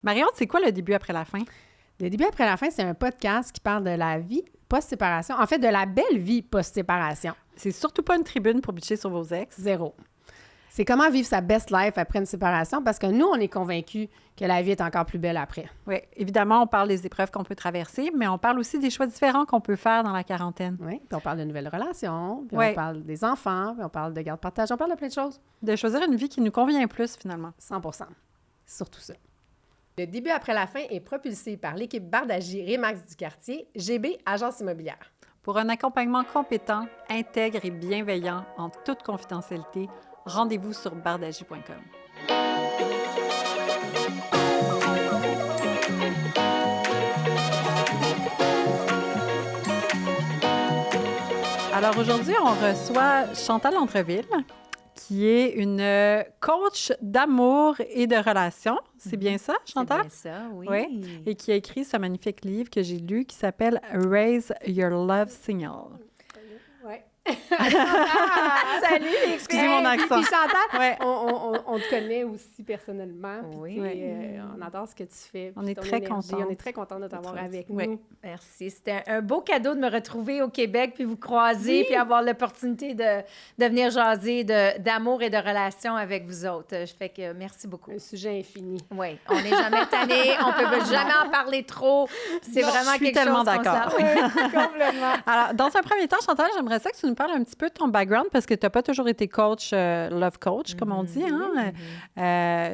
Marion, c'est quoi le début après la fin? Le début après la fin, c'est un podcast qui parle de la vie post-séparation. En fait, de la belle vie post-séparation. C'est surtout pas une tribune pour bitcher sur vos ex. Zéro. C'est comment vivre sa best life après une séparation parce que nous, on est convaincus que la vie est encore plus belle après. Oui, évidemment, on parle des épreuves qu'on peut traverser, mais on parle aussi des choix différents qu'on peut faire dans la quarantaine. Oui, puis on parle de nouvelles relations, puis Oui. on parle des enfants, puis on parle de garde-partage, on parle de plein de choses. De choisir une vie qui nous convient plus, finalement. 100%. C'est surtout ça. Le début après la fin est propulsé par l'équipe Bardagie Remax du quartier, GB Agence immobilière. Pour un accompagnement compétent, intègre et bienveillant en toute confidentialité, rendez-vous sur bardagie.com. Alors aujourd'hui, on reçoit Chantal Entreville, qui est une coach d'amour et de relations. C'est bien ça, Chantal? C'est bien ça, oui. Oui. Et qui a écrit ce magnifique livre que j'ai lu qui s'appelle « Raise Your Love Signal ». Oui. Salut, les Excusez mon accent. Puis Chantal, Ouais. on te connaît aussi personnellement. Puis Oui. on adore ce que tu fais. On puis est ton très énergie. contente. On est très contents de t'avoir avec Oui. nous. Merci. C'était un beau cadeau de me retrouver au Québec, puis vous croiser, Oui. puis avoir l'opportunité de venir jaser d'amour et de relations avec vous autres. Je fais que merci beaucoup. Un sujet infini. Oui, on n'est jamais tanné, on peut jamais en parler trop. C'est vraiment je suis quelque tellement chose qu'on d'accord. sent. Oui, complètement. Alors, dans un premier temps, Chantal, j'aimerais ça que tu nous parles un petit peu de ton background parce que tu n'as pas toujours été coach, love coach, comme on dit. Hein?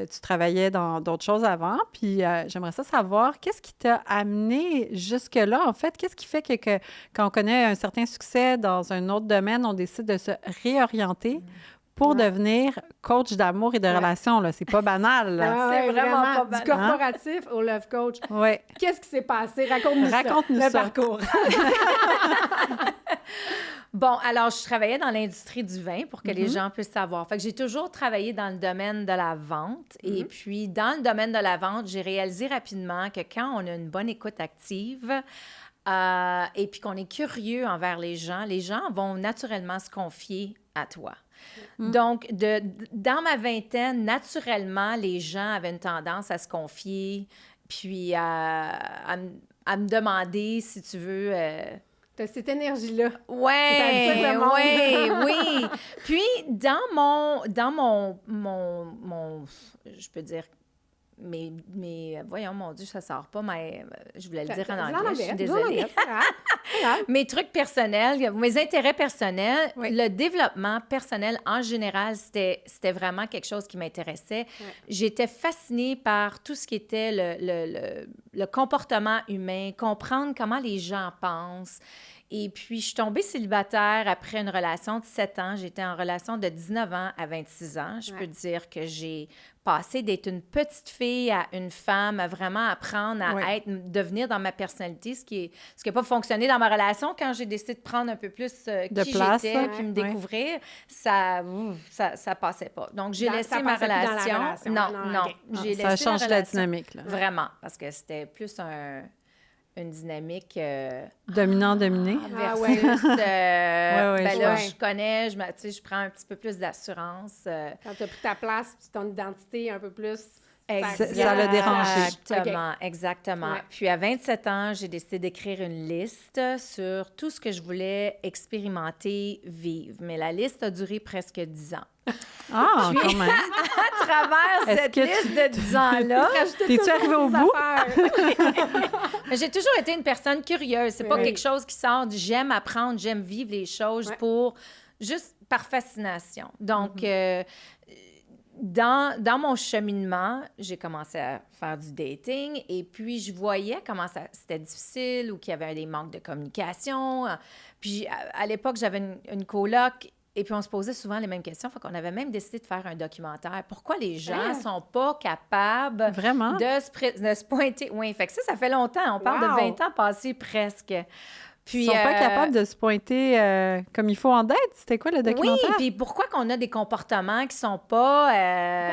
Tu travaillais dans d'autres choses avant. Puis, j'aimerais ça savoir, qu'est-ce qui t'a amené jusque-là, en fait? Qu'est-ce qui fait que quand on connaît un certain succès dans un autre domaine, on décide de se réorienter pour devenir coach d'amour et de relations? Là? C'est pas banal. Là. Ah C'est ouais, vraiment pas Du banal. corporatif au love coach. Oui. Qu'est-ce qui s'est passé? Raconte-nous ça. Raconte-nous Le ça. parcours. Bon, alors, je travaillais dans l'industrie du vin pour que les gens puissent savoir. Fait que j'ai toujours travaillé dans le domaine de la vente. Et puis, dans le domaine de la vente, j'ai réalisé rapidement que quand on a une bonne écoute active et puis qu'on est curieux envers les gens vont naturellement se confier à toi. Donc, dans ma vingtaine, naturellement, les gens avaient une tendance à se confier, puis à me demander, si tu veux... T'as cette énergie-là. Ouais, T'as dit ça, le oui. Puis, dans mon, je peux dire, mais voyons, mon Dieu, ça sort pas, mais je voulais le dire en anglais, je suis désolée. Mes trucs personnels, mes intérêts personnels, le développement personnel en général, c'était vraiment quelque chose qui m'intéressait. Ouais. J'étais fascinée par tout ce qui était le comportement humain, comprendre comment les gens pensent. Et puis, je suis tombée célibataire après une relation de 7 ans. J'étais en relation de 19 ans à 26 ans. Je peux dire que j'ai passé d'être une petite fille à une femme, à vraiment apprendre à devenir dans ma personnalité, ce qui n'a pas fonctionné dans ma relation. Quand j'ai décidé de prendre un peu plus De qui place, j'étais, puis me découvrir, ça passait pas. Donc, j'ai laissé ça ma passait plus dans la relation. relation. Non. OK. J'ai Ça laissé change ma la relation. dynamique. Là. Vraiment, parce que c'était plus une dynamique... Dominant-dominé. versus, ben là, ouais. je connais, je prends un petit peu plus d'assurance. Quand t'as pris ta place, puis ton identité un peu plus... Ça l'a dérangé. Exactement. Ouais. Puis à 27 ans, j'ai décidé d'écrire une liste sur tout ce que je voulais expérimenter, vivre. Mais la liste a duré presque 10 ans. Ah, quand même. À travers cette liste de 10 ans-là, T'es-tu arrivé au bout? mais j'ai toujours été une personne curieuse. C'est pas Oui. quelque chose qui sort du j'aime apprendre, j'aime vivre les choses juste par fascination. Donc, dans mon cheminement, j'ai commencé à faire du dating et puis je voyais comment c'était difficile ou qu'il y avait des manques de communication. Puis à l'époque, j'avais une coloc et puis on se posait souvent les mêmes questions. Fait qu'on avait même décidé de faire un documentaire. Pourquoi les gens sont pas capables Vraiment? de se pointer? Oui, fait que ça fait longtemps. On parle de 20 ans passés presque. Puis, Ils sont pas capables de se pointer comme il faut en date. C'était quoi le documentaire? Oui, puis pourquoi qu'on a des comportements qui sont pas...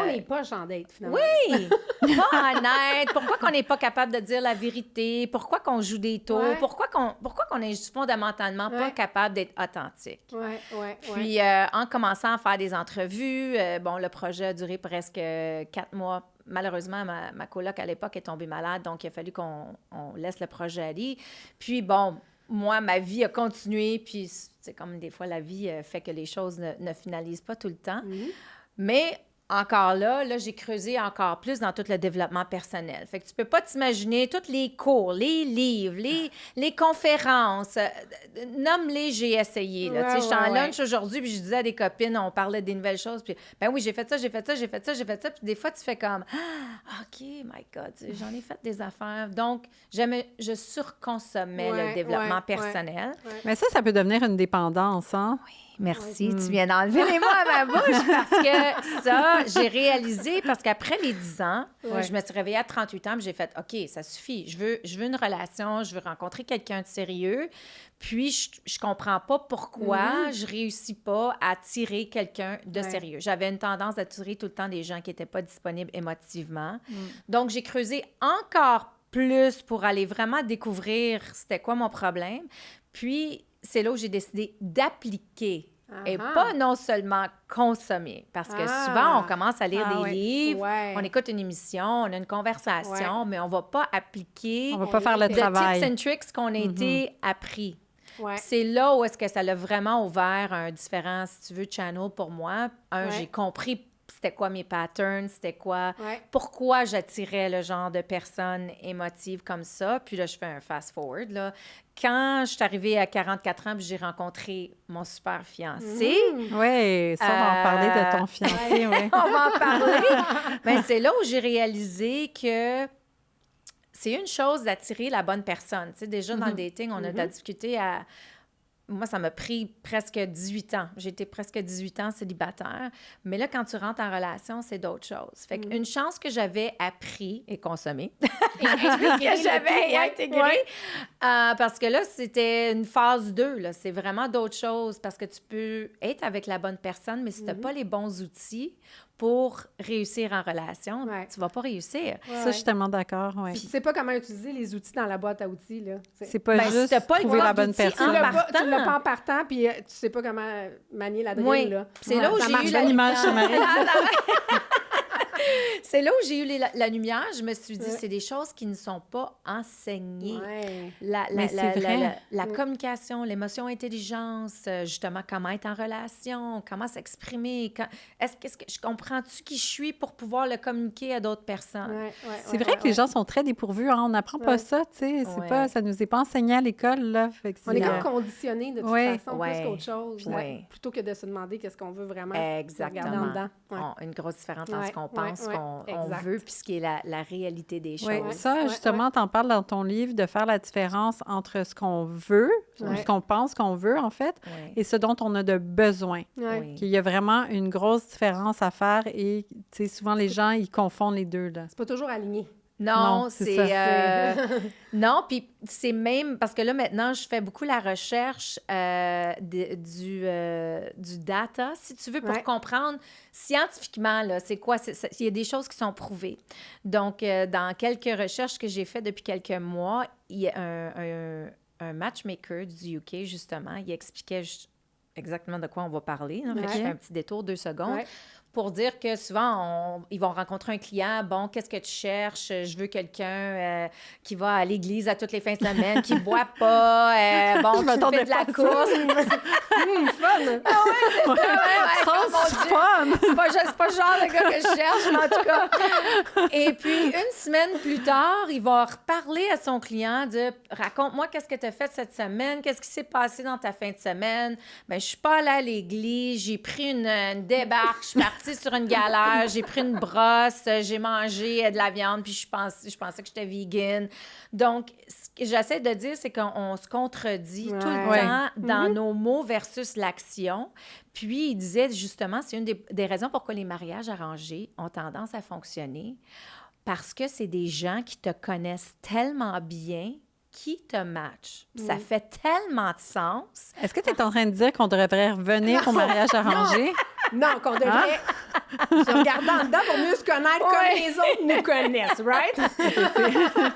On n'est pas en date, finalement. Oui, pas honnête. Pourquoi qu'on n'est pas capable de dire la vérité? Pourquoi qu'on joue des tours? Ouais. Pourquoi qu'on est fondamentalement pas capable d'être authentique? Oui. Puis, en commençant à faire des entrevues, bon, le projet a duré presque 4 mois malheureusement, ma coloc à l'époque est tombée malade, donc il a fallu qu'on laisse le projet aller. Puis bon, moi, ma vie a continué, puis c'est comme des fois la vie fait que les choses ne finalisent pas tout le temps. Mais encore là, j'ai creusé encore plus dans tout le développement personnel. Fait que tu peux pas t'imaginer tous les cours, les livres, les conférences. Nomme-les, j'ai essayé. Là. Tu sais, j'étais en lunch aujourd'hui, puis je disais à des copines, on parlait des nouvelles choses, puis ben oui, j'ai fait ça. Puis des fois, tu fais comme, OK, my God, j'en ai fait des affaires. Donc, je surconsommais le développement personnel. Mais ça peut devenir une dépendance, hein? Oui. Merci, tu viens d'enlever les mots à ma bouche parce que ça, j'ai réalisé parce qu'après les 10 ans, je me suis réveillée à 38 ans, puis j'ai fait OK, ça suffit. Je veux une relation, je veux rencontrer quelqu'un de sérieux. Puis je comprends pas pourquoi je réussis pas à attirer quelqu'un de sérieux. J'avais une tendance à attirer tout le temps des gens qui étaient pas disponibles émotivement. Donc j'ai creusé encore plus pour aller vraiment découvrir c'était quoi mon problème. Puis c'est là où j'ai décidé d'appliquer et pas non seulement consommer. Parce que souvent, on commence à lire des livres, on écoute une émission, on a une conversation, mais on va pas appliquer... On va pas faire le travail. tips and tricks qu'on a été appris. C'est là où est-ce que ça l'a vraiment ouvert un différent, si tu veux, channel pour moi. J'ai compris c'était quoi mes patterns, c'était quoi, pourquoi j'attirais le genre de personnes émotives comme ça. Puis là, je fais un fast-forward, là. Quand je suis arrivée à 44 ans, puis j'ai rencontré mon super fiancé. Oui, ça, on va en parler de ton fiancé, oui. On va en parler. Mais c'est là où j'ai réalisé que c'est une chose d'attirer la bonne personne. Tu sais, déjà, dans le dating, on a de la difficulté à... Moi, ça m'a pris presque 18 ans. J'ai été presque 18 ans célibataire. Mais là, quand tu rentres en relation, c'est d'autres choses. Fait qu'une chance que j'avais appris et consommé, que j'avais intégré, parce que là, c'était une phase 2. Là. C'est vraiment d'autres choses parce que tu peux être avec la bonne personne, mais si tu n'as pas les bons outils pour réussir en relation, tu vas pas réussir. Ça, je suis tellement d'accord, oui. Puis tu sais pas comment utiliser les outils dans la boîte à outils, là. C'est pas juste si pas trouver la bonne personne. Tu l'as pas en partant, puis tu sais pas comment manier la drill, là. C'est là où j'ai eu l'image chez Marie. C'est là où j'ai eu la lumière. Je me suis dit, c'est des choses qui ne sont pas enseignées. La communication, l'émotion, intelligence, justement, comment être en relation, comment s'exprimer. Est-ce que je comprends-tu qui je suis pour pouvoir le communiquer à d'autres personnes? C'est vrai que les gens sont très dépourvus. Hein? On n'apprend pas ça, tu sais. Ça nous est pas enseigné à l'école, là. Fait que on est comme conditionnés de toute façon, plus qu'autre chose. Plutôt que de se demander qu'est-ce qu'on veut vraiment. Exactement. Une grosse différence entre ce qu'on pense, ce qu'on veut, puis ce qui est la réalité des choses. Oui, ça, justement, t'en parles dans ton livre, de faire la différence entre ce qu'on veut, ou ce qu'on pense qu'on veut, en fait, et ce dont on a de besoin. Qu'il y a vraiment une grosse différence à faire et, tu sais, souvent, les gens, ils confondent les deux, là. C'est pas toujours aligné. Non, non, puis c'est même... Parce que là, maintenant, je fais beaucoup la recherche du data, si tu veux, pour comprendre scientifiquement, là, c'est quoi... Il y a des choses qui sont prouvées. Donc, dans quelques recherches que j'ai faites depuis quelques mois, il y a un matchmaker du UK, justement, il expliquait exactement de quoi on va parler. Fait que je fais un petit détour, 2 secondes. Pour dire que souvent, ils vont rencontrer un client. Bon, qu'est-ce que tu cherches? Je veux quelqu'un qui va à l'église à toutes les fins de semaine, qui ne boit pas, bon, qui fait de la course. Fun! Ah ouais, c'est ça, fun! C'est pas le genre de gars que je cherche, mais en tout cas. Et puis, une semaine plus tard, il va reparler à son client de « Raconte-moi qu'est-ce que tu as fait cette semaine, qu'est-ce qui s'est passé dans ta fin de semaine. Ben, je suis pas allée à l'église, j'ai pris une débarque, je suis partie sur une galère, j'ai pris une brosse, j'ai mangé de la viande, puis je pensais que j'étais vegan. » Donc, ce que j'essaie de dire, c'est qu'on se contredit tout le temps dans nos mots versus l'action. Puis, il disait justement, c'est une des raisons pourquoi les mariages arrangés ont tendance à fonctionner, parce que c'est des gens qui te connaissent tellement bien qui te match. Ça fait tellement de sens. Est-ce que tu es en train de dire qu'on devrait revenir au mariage arrangé? Non, qu'on devrait se regarder en dedans pour mieux se connaître comme les autres nous connaissent, right?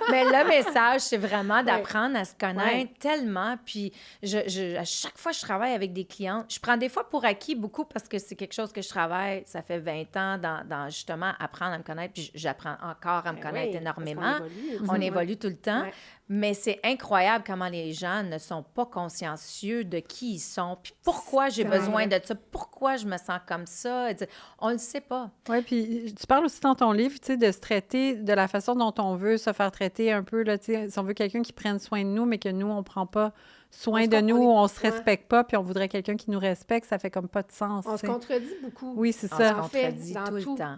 Mais le message, c'est vraiment d'apprendre à se connaître tellement. Puis, à chaque fois que je travaille avec des clientes, je prends des fois pour acquis beaucoup parce que c'est quelque chose que je travaille, ça fait 20 ans, dans justement apprendre à me connaître. Puis, j'apprends encore à me connaître énormément. On évolue tout le temps. Ouais. Mais c'est incroyable comment les gens ne sont pas consciencieux de qui ils sont, puis pourquoi j'ai besoin de ça, pourquoi je me sens comme ça. On le sait pas. Oui, puis tu parles aussi dans ton livre, tu sais, de se traiter de la façon dont on veut se faire traiter un peu, là, tu sais, si on veut quelqu'un qui prenne soin de nous, mais que nous, on prend pas soin de nous, on se respecte pas, puis on voudrait quelqu'un qui nous respecte, ça fait comme pas de sens. On se contredit beaucoup. Oui, c'est ça. On se contredit tout le temps.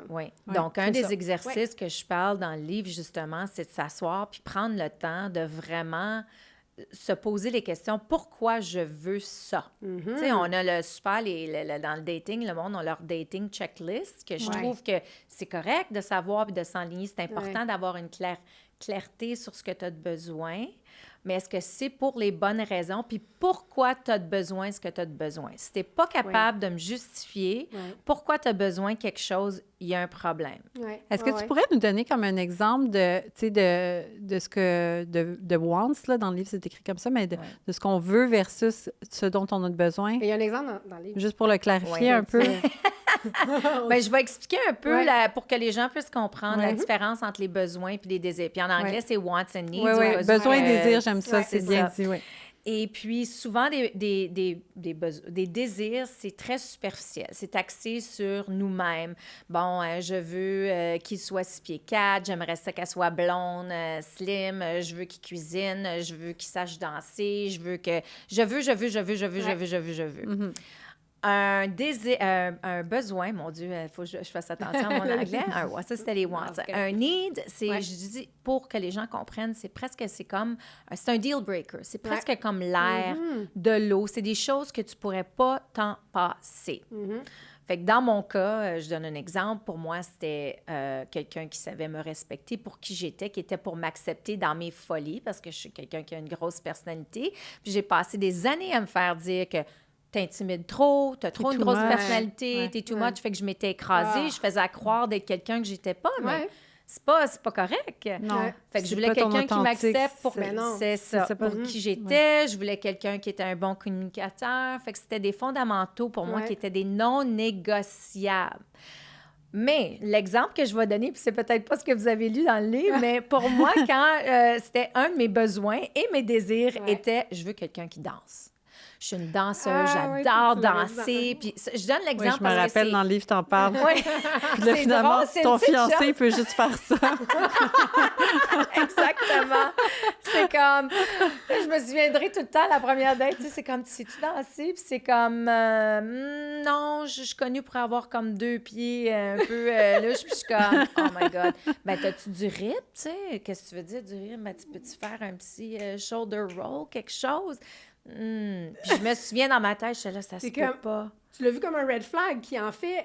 Oui. Donc, un des exercices que je parle dans le livre, justement, c'est de s'asseoir puis prendre le temps de vraiment se poser les questions. Pourquoi je veux ça? Tu sais, on a dans le dating, le monde a leur dating checklist, que je trouve que c'est correct de savoir puis de s'enligner. C'est important d'avoir une clarté sur ce que tu as de besoin. Mais est-ce que c'est pour les bonnes raisons? Puis pourquoi tu as besoin de ce que tu as de besoin? Si tu n'es pas capable de me justifier pourquoi tu as besoin de quelque chose, il y a un problème. Est-ce que tu pourrais nous donner comme un exemple de ce que... de wants, là, dans le livre, c'est écrit comme ça, mais de ce qu'on veut versus ce dont on a besoin? Il y a un exemple dans le livre. Juste pour le clarifier un peu. Bien, je vais expliquer un peu pour que les gens puissent comprendre la différence entre les besoins et les désirs. Puis en anglais, c'est wants and needs. Oui, besoins et désirs, j'aime ça, c'est bien dit, oui. Et puis, souvent, des désirs, c'est très superficiel. C'est axé sur nous-mêmes. Bon, je veux qu'il soit 6 pieds 4, j'aimerais ça qu'elle soit blonde, slim, je veux qu'il cuisine, je veux qu'il sache danser, je veux. Mm-hmm. Un désir, un besoin, mon Dieu, il faut que je fasse attention à mon anglais. Ça, c'était les wants. Okay. Un need, c'est, je dis, pour que les gens comprennent, c'est un deal breaker. C'est presque comme l'air, de l'eau. C'est des choses que tu pourrais pas t'en passer. Fait que dans mon cas, je donne un exemple. Pour moi, c'était quelqu'un qui savait me respecter pour qui j'étais, qui était pour m'accepter dans mes folies, parce que je suis quelqu'un qui a une grosse personnalité. Puis j'ai passé des années à me faire dire que t'intimides trop, t'as trop une grosse personnalité, t'es too much. Fait que je m'étais écrasée, je faisais croire d'être quelqu'un que j'étais pas, mais c'est pas correct. Non. Fait que je voulais quelqu'un qui m'accepte pour pour qui j'étais. Je voulais quelqu'un qui était un bon communicateur. Fait que c'était des fondamentaux pour moi qui étaient des non négociables. Mais l'exemple que je vais donner, puis c'est peut-être pas ce que vous avez lu dans le livre, mais pour moi, quand c'était un de mes besoins et mes désirs était, je veux quelqu'un qui danse. Je suis une danseuse, j'adore danser. Puis je donne l'exemple je me rappelle, dans le livre, t'en parles. Puis là, finalement, drôle, ton fiancé peut juste faire ça. Exactement. C'est comme... Je me souviendrai tout le temps, la première date, c'est comme, sais-tu danser? Puis c'est comme, non, je suis connue pour avoir comme 2 pieds un peu louches. Puis je suis comme, oh my God. Ben, t'as-tu du rythme, tu sais? Qu'est-ce que tu veux dire, du rythme? Ben, peux-tu faire un petit shoulder roll, quelque chose? Puis je me souviens dans ma tête, j'étais là, ça se peut pas. Tu l'as vu comme un red flag qui en fait,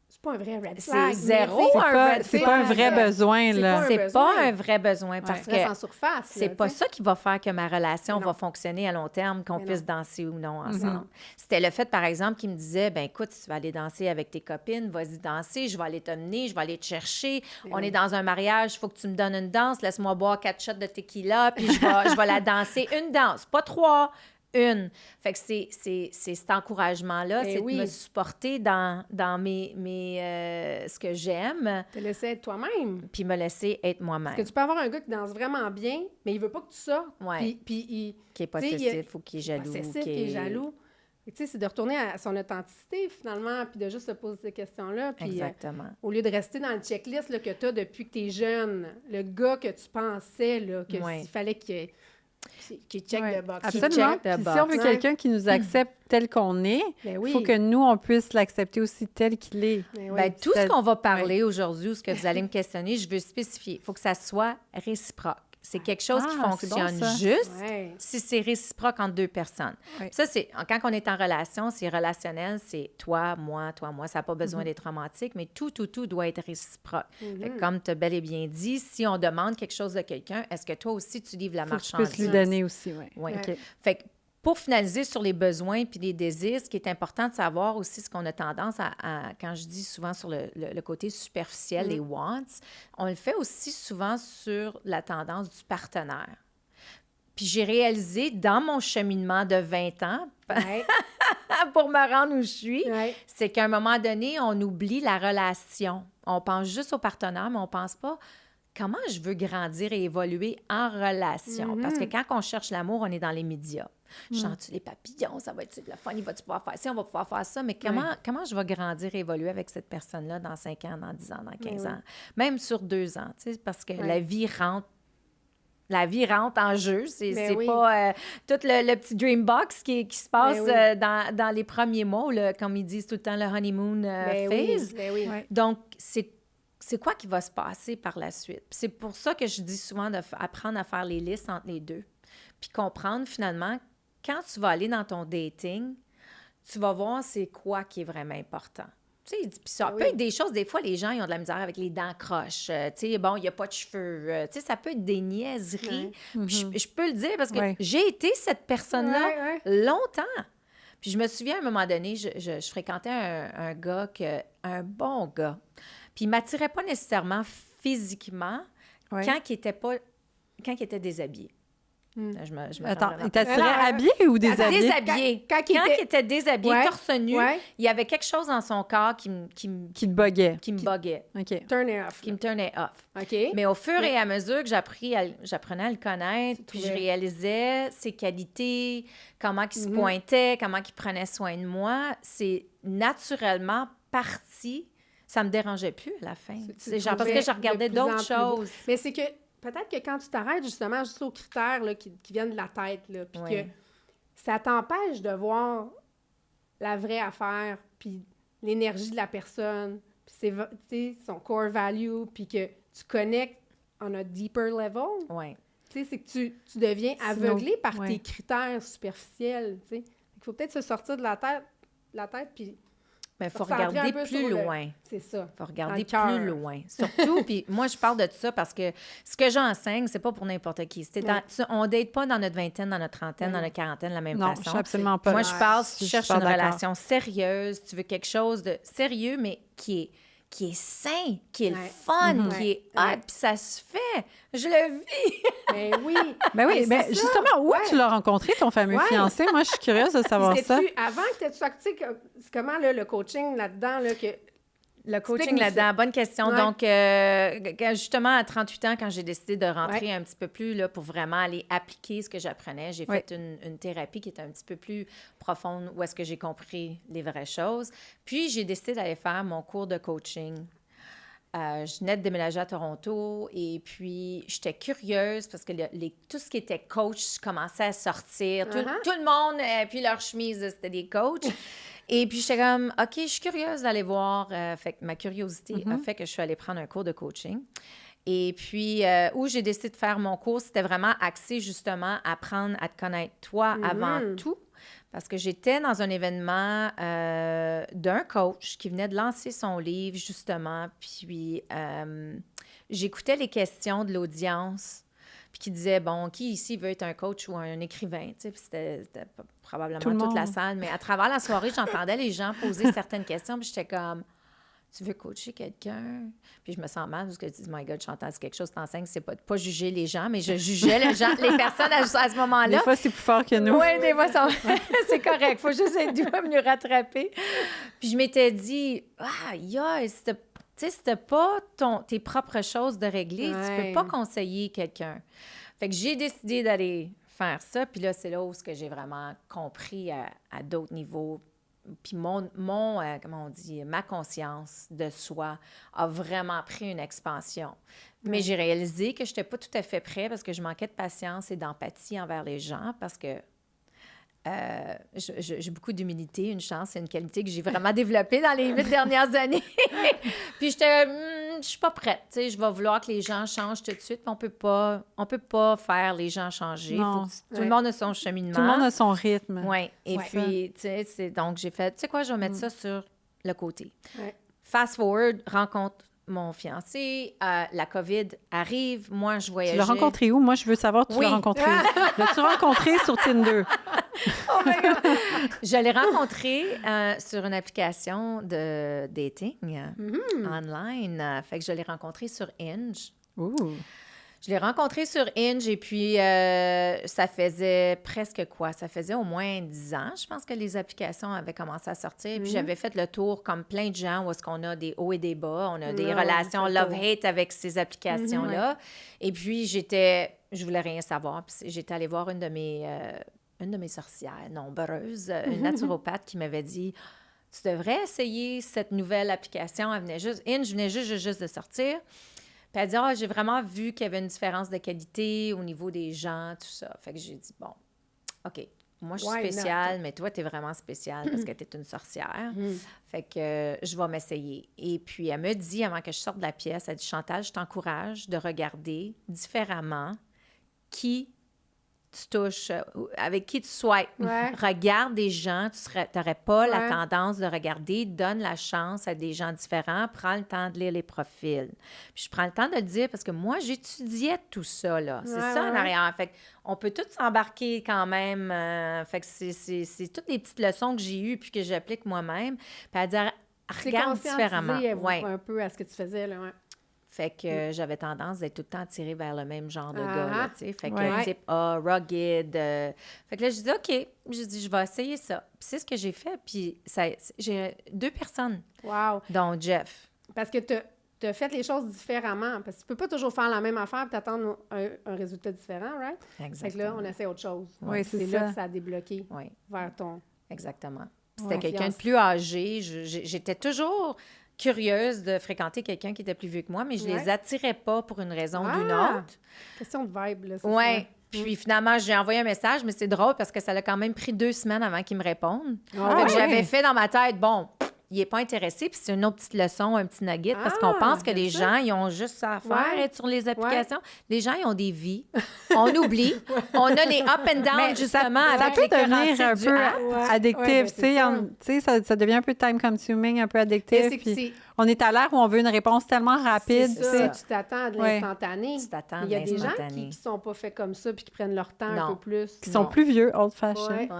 c'est pas un vrai red flag. C'est zéro un red flag. C'est pas un vrai besoin, là. C'est pas un vrai besoin parce que en surface, c'est pas ça qui va faire que ma relation va fonctionner à long terme, qu'on puisse danser ou non ensemble. C'était le fait, par exemple, qu'il me disait, ben écoute, si tu vas aller danser avec tes copines, vas-y danser, je vais aller t'emmener, je vais aller te chercher. On est dans un mariage, il faut que tu me donnes une danse, laisse-moi boire 4 shots de tequila, puis je vais la danser. Une danse, pas 3. Une. Fait que c'est cet encouragement-là, c'est de me supporter dans ce que j'aime. Te laisser être toi-même. Puis me laisser être moi-même. Parce que tu peux avoir un gars qui danse vraiment bien, mais il veut pas que tu sortes. Puis qui est possessif ou qui est jaloux. Qui est jaloux. Tu sais, c'est de retourner à son authenticité, finalement, puis de juste se poser ces questions-là. Puis, exactement. Au lieu de rester dans le checklist là, que tu as depuis que tu es jeune, le gars que tu pensais là, qu'il fallait qu'il check the box. Absolument. Si on veut quelqu'un qui nous accepte tel qu'on est, il faut que nous, on puisse l'accepter aussi tel qu'il est. Tout ce qu'on va parler aujourd'hui, ou ce que vous allez me questionner, je veux spécifier. Il faut que ça soit réciproque. C'est quelque chose qui fonctionne juste si c'est réciproque entre 2 personnes. Ça, c'est quand on est en relation, c'est relationnel, c'est toi, moi. Ça n'a pas besoin d'être romantique, mais tout doit être réciproque. Fait que comme tu as bel et bien dit, si on demande quelque chose de quelqu'un, est-ce que toi aussi, tu livres la marchandise? Tu peux lui donner aussi, oui. Okay. Fait que Pour finaliser sur les besoins puis les désirs, ce qui est important de savoir aussi, ce qu'on a tendance quand je dis souvent sur le côté superficiel, les wants, on le fait aussi souvent sur la tendance du partenaire. Puis j'ai réalisé dans mon cheminement de 20 ans, pour me rendre où je suis, c'est qu'à un moment donné, on oublie la relation. On pense juste au partenaire, mais on pense pas comment je veux grandir et évoluer en relation. Parce que quand on cherche l'amour, on est dans les médias. Je sens-tu les papillons? Ça va être de la fun? Il va-tu pouvoir faire ça? On va pouvoir faire ça? Mais comment je vais grandir et évoluer avec cette personne-là dans 5 ans, dans 10 ans, dans 15 ans? Même sur 2 ans, tu sais, parce que la vie rentre en jeu. C'est pas tout le petit dream box qui se passe dans les premiers mois, comme ils disent tout le temps, le honeymoon phase. Donc, c'est quoi qui va se passer par la suite? Puis c'est pour ça que je dis souvent d'apprendre à faire les listes entre les deux. Puis comprendre finalement, quand tu vas aller dans ton dating, tu vas voir c'est quoi qui est vraiment important. Tu sais, puis ça peut être des choses, des fois, les gens, ils ont de la misère avec les dents croches. Tu sais, bon, il n'y a pas de cheveux. Tu sais, ça peut être des niaiseries. Je peux le dire parce que j'ai été cette personne-là longtemps. Puis je me souviens, à un moment donné, je fréquentais un gars, un bon gars. Puis il ne m'attirait pas nécessairement physiquement quand il était déshabillé. Attends, il t'attirait habillé ou déshabillé? Déshabillé. Quand il était déshabillé, torse nu, il y avait quelque chose dans son corps qui te buguait. Qui me buguait. OK. Qui me turnait off. OK. Mais au fur et à mesure que j'apprenais à le connaître, puis je réalisais ses qualités, comment il se pointait, comment il prenait soin de moi, c'est naturellement parti. Ça me dérangeait plus à la fin. C'est genre parce que je regardais d'autres choses. Mais c'est que peut-être que quand tu t'arrêtes justement juste aux critères là, qui viennent de la tête, puis que ça t'empêche de voir la vraie affaire, puis l'énergie de la personne, puis son core value, puis que tu connectes on a deeper level. Oui. Tu sais, c'est que tu deviens aveuglé par tes critères superficiels, tu sais. Il faut peut-être se sortir de la tête, puis... Mais il faut regarder plus loin. C'est ça. Il faut regarder plus loin. Surtout, puis moi, je parle de ça parce que ce que j'enseigne, c'est pas pour n'importe qui. On ne date pas dans notre vingtaine, dans notre trentaine, dans notre quarantaine de la même façon. Non, je suis absolument pas. Moi, je parle, si tu cherches une relation sérieuse, tu veux quelque chose de sérieux, mais qui est sain, qui est le fun, qui est hot, puis ça se fait. Je le vis. Ben oui. Ben oui, ben justement, où tu l'as rencontré, ton fameux fiancé? Moi, je suis curieuse de savoir ça. Avant que tu aies sorti, comment là, le coaching là-dedans, là, que... Le coaching là-dedans, bonne question. Ouais. Donc, justement, à 38 ans, quand j'ai décidé de rentrer un petit peu plus là, pour vraiment aller appliquer ce que j'apprenais, j'ai fait une thérapie qui était un petit peu plus profonde, où est-ce que j'ai compris les vraies choses. Puis, j'ai décidé d'aller faire mon cours de coaching. Je venais de déménager à Toronto et puis j'étais curieuse parce que tout ce qui était coach commençait à sortir. Tout le monde, puis leur chemise, c'était des coachs. Et puis, j'étais comme, OK, je suis curieuse d'aller voir. Fait que ma curiosité a fait que je suis allée prendre un cours de coaching. Et puis, où j'ai décidé de faire mon cours, c'était vraiment axé justement à apprendre à te connaître toi avant tout. Parce que j'étais dans un événement d'un coach qui venait de lancer son livre, justement. Puis, j'écoutais les questions de l'audience. Puis qui disait, bon, qui ici veut être un coach ou un écrivain? Tu sais, puis c'était probablement toute la salle. Mais à travers la soirée, j'entendais les gens poser certaines questions. Puis j'étais comme, tu veux coacher quelqu'un? Puis je me sens mal parce que je dis, my God, j'entends quelque chose, t'enseignes, c'est pas juger les gens, mais je jugeais les personnes à ce moment-là. Des fois, c'est plus fort que nous. Oui, des fois, c'est correct. Faut juste être doux à me rattraper. Puis je m'étais dit, tu sais, c'était pas tes propres choses de régler. Tu peux pas conseiller quelqu'un. Fait que j'ai décidé d'aller faire ça. Puis là, c'est là où j'ai vraiment compris à d'autres niveaux. Puis comment on dit, ma conscience de soi a vraiment pris une expansion. Mais j'ai réalisé que je n'étais pas tout à fait prête parce que je manquais de patience et d'empathie envers les gens parce que j'ai beaucoup d'humilité, une chance, c'est une qualité que j'ai vraiment développée dans les 8 dernières années. Puis je suis pas prête, tu sais, je vais vouloir que les gens changent tout de suite, mais on peut pas faire les gens changer. Tout le monde a son cheminement. Tout le monde a son rythme. Oui, et puis, tu sais, donc j'ai fait, tu sais quoi, je vais mettre ça sur le côté. Fast forward, rencontre mon fiancé, la COVID arrive, moi, je voyageais. Tu l'as rencontré où? Moi, je veux savoir, tu l'as rencontré. L'as-tu rencontré sur Tinder? Oh my God! Je l'ai rencontré sur une application de dating online. Fait que je l'ai rencontré sur Hinge. Ouh. Je l'ai rencontré sur Hinge et puis ça faisait presque quoi? Ça faisait au moins 10 ans, je pense que les applications avaient commencé à sortir. Puis j'avais fait le tour comme plein de gens où est-ce qu'on a des hauts et des bas. On a des relations love-hate avec ces applications-là. Et puis je voulais rien savoir. Puis j'étais allée voir une de mes sorcières nombreuses, une naturopathe qui m'avait dit... Tu devrais essayer cette nouvelle application. Hinge venait juste de sortir. Puis elle dit, j'ai vraiment vu qu'il y avait une différence de qualité au niveau des gens, tout ça. Fait que j'ai dit, bon, OK, moi, je suis spéciale, mais toi, tu es vraiment spéciale parce que tu es une sorcière. Fait que je vais m'essayer. Et puis, elle me dit, avant que je sorte de la pièce, elle dit, Chantal, je t'encourage de regarder différemment qui tu touches, avec qui tu swipes. Regarde des gens, tu n'aurais pas la tendance de regarder, donne la chance à des gens différents, prends le temps de lire les profils. Puis je prends le temps de le dire parce que moi, j'étudiais tout ça, là. C'est ça en arrière. Fait qu'on peut tous s'embarquer quand même. Fait que c'est toutes les petites leçons que j'ai eues puis que j'applique moi-même. Puis à dire, regarde différemment. Un peu à ce que tu faisais, là, Fait que j'avais tendance d'être tout le temps attirée vers le même genre de gars, là, tu sais. Fait que type rugged. Fait que là, je dis OK. Je dis, je vais essayer ça. Puis c'est ce que j'ai fait. Puis j'ai 2 personnes. Wow. Dont Jeff. Parce que tu as fait les choses différemment. Parce que tu peux pas toujours faire la même affaire et t'attendre un résultat différent, right? Exactement. Fait que là, on essaie autre chose. Oui, c'est là que ça a débloqué vers ton... Exactement. C'était quelqu'un de plus âgé. J'étais toujours... curieuse de fréquenter quelqu'un qui était plus vieux que moi, mais je les attirais pas pour une raison ou d'une autre. Question de vibe, là, c'est ça. Puis finalement, j'ai envoyé un message, mais c'est drôle parce que ça a quand même pris 2 semaines avant qu'il me réponde. Fait que j'avais fait dans ma tête, bon, il n'est pas intéressé, puis c'est une autre petite leçon, un petit nugget, parce qu'on pense que les gens, ils ont juste ça à faire, être sur les applications. Les gens, ils ont des vies. On oublie. On a les up and down, justement, avec les devenir un peu addictif. Tu sais, ça devient un peu time-consuming, un peu addictif. On est à l'ère où on veut une réponse tellement rapide. C'est ça, tu t'attends à de l'instantané. Tu t'attends Il y a des gens qui ne sont pas faits comme ça puis qui prennent leur temps un peu plus. Qui sont plus vieux, old-fashioned.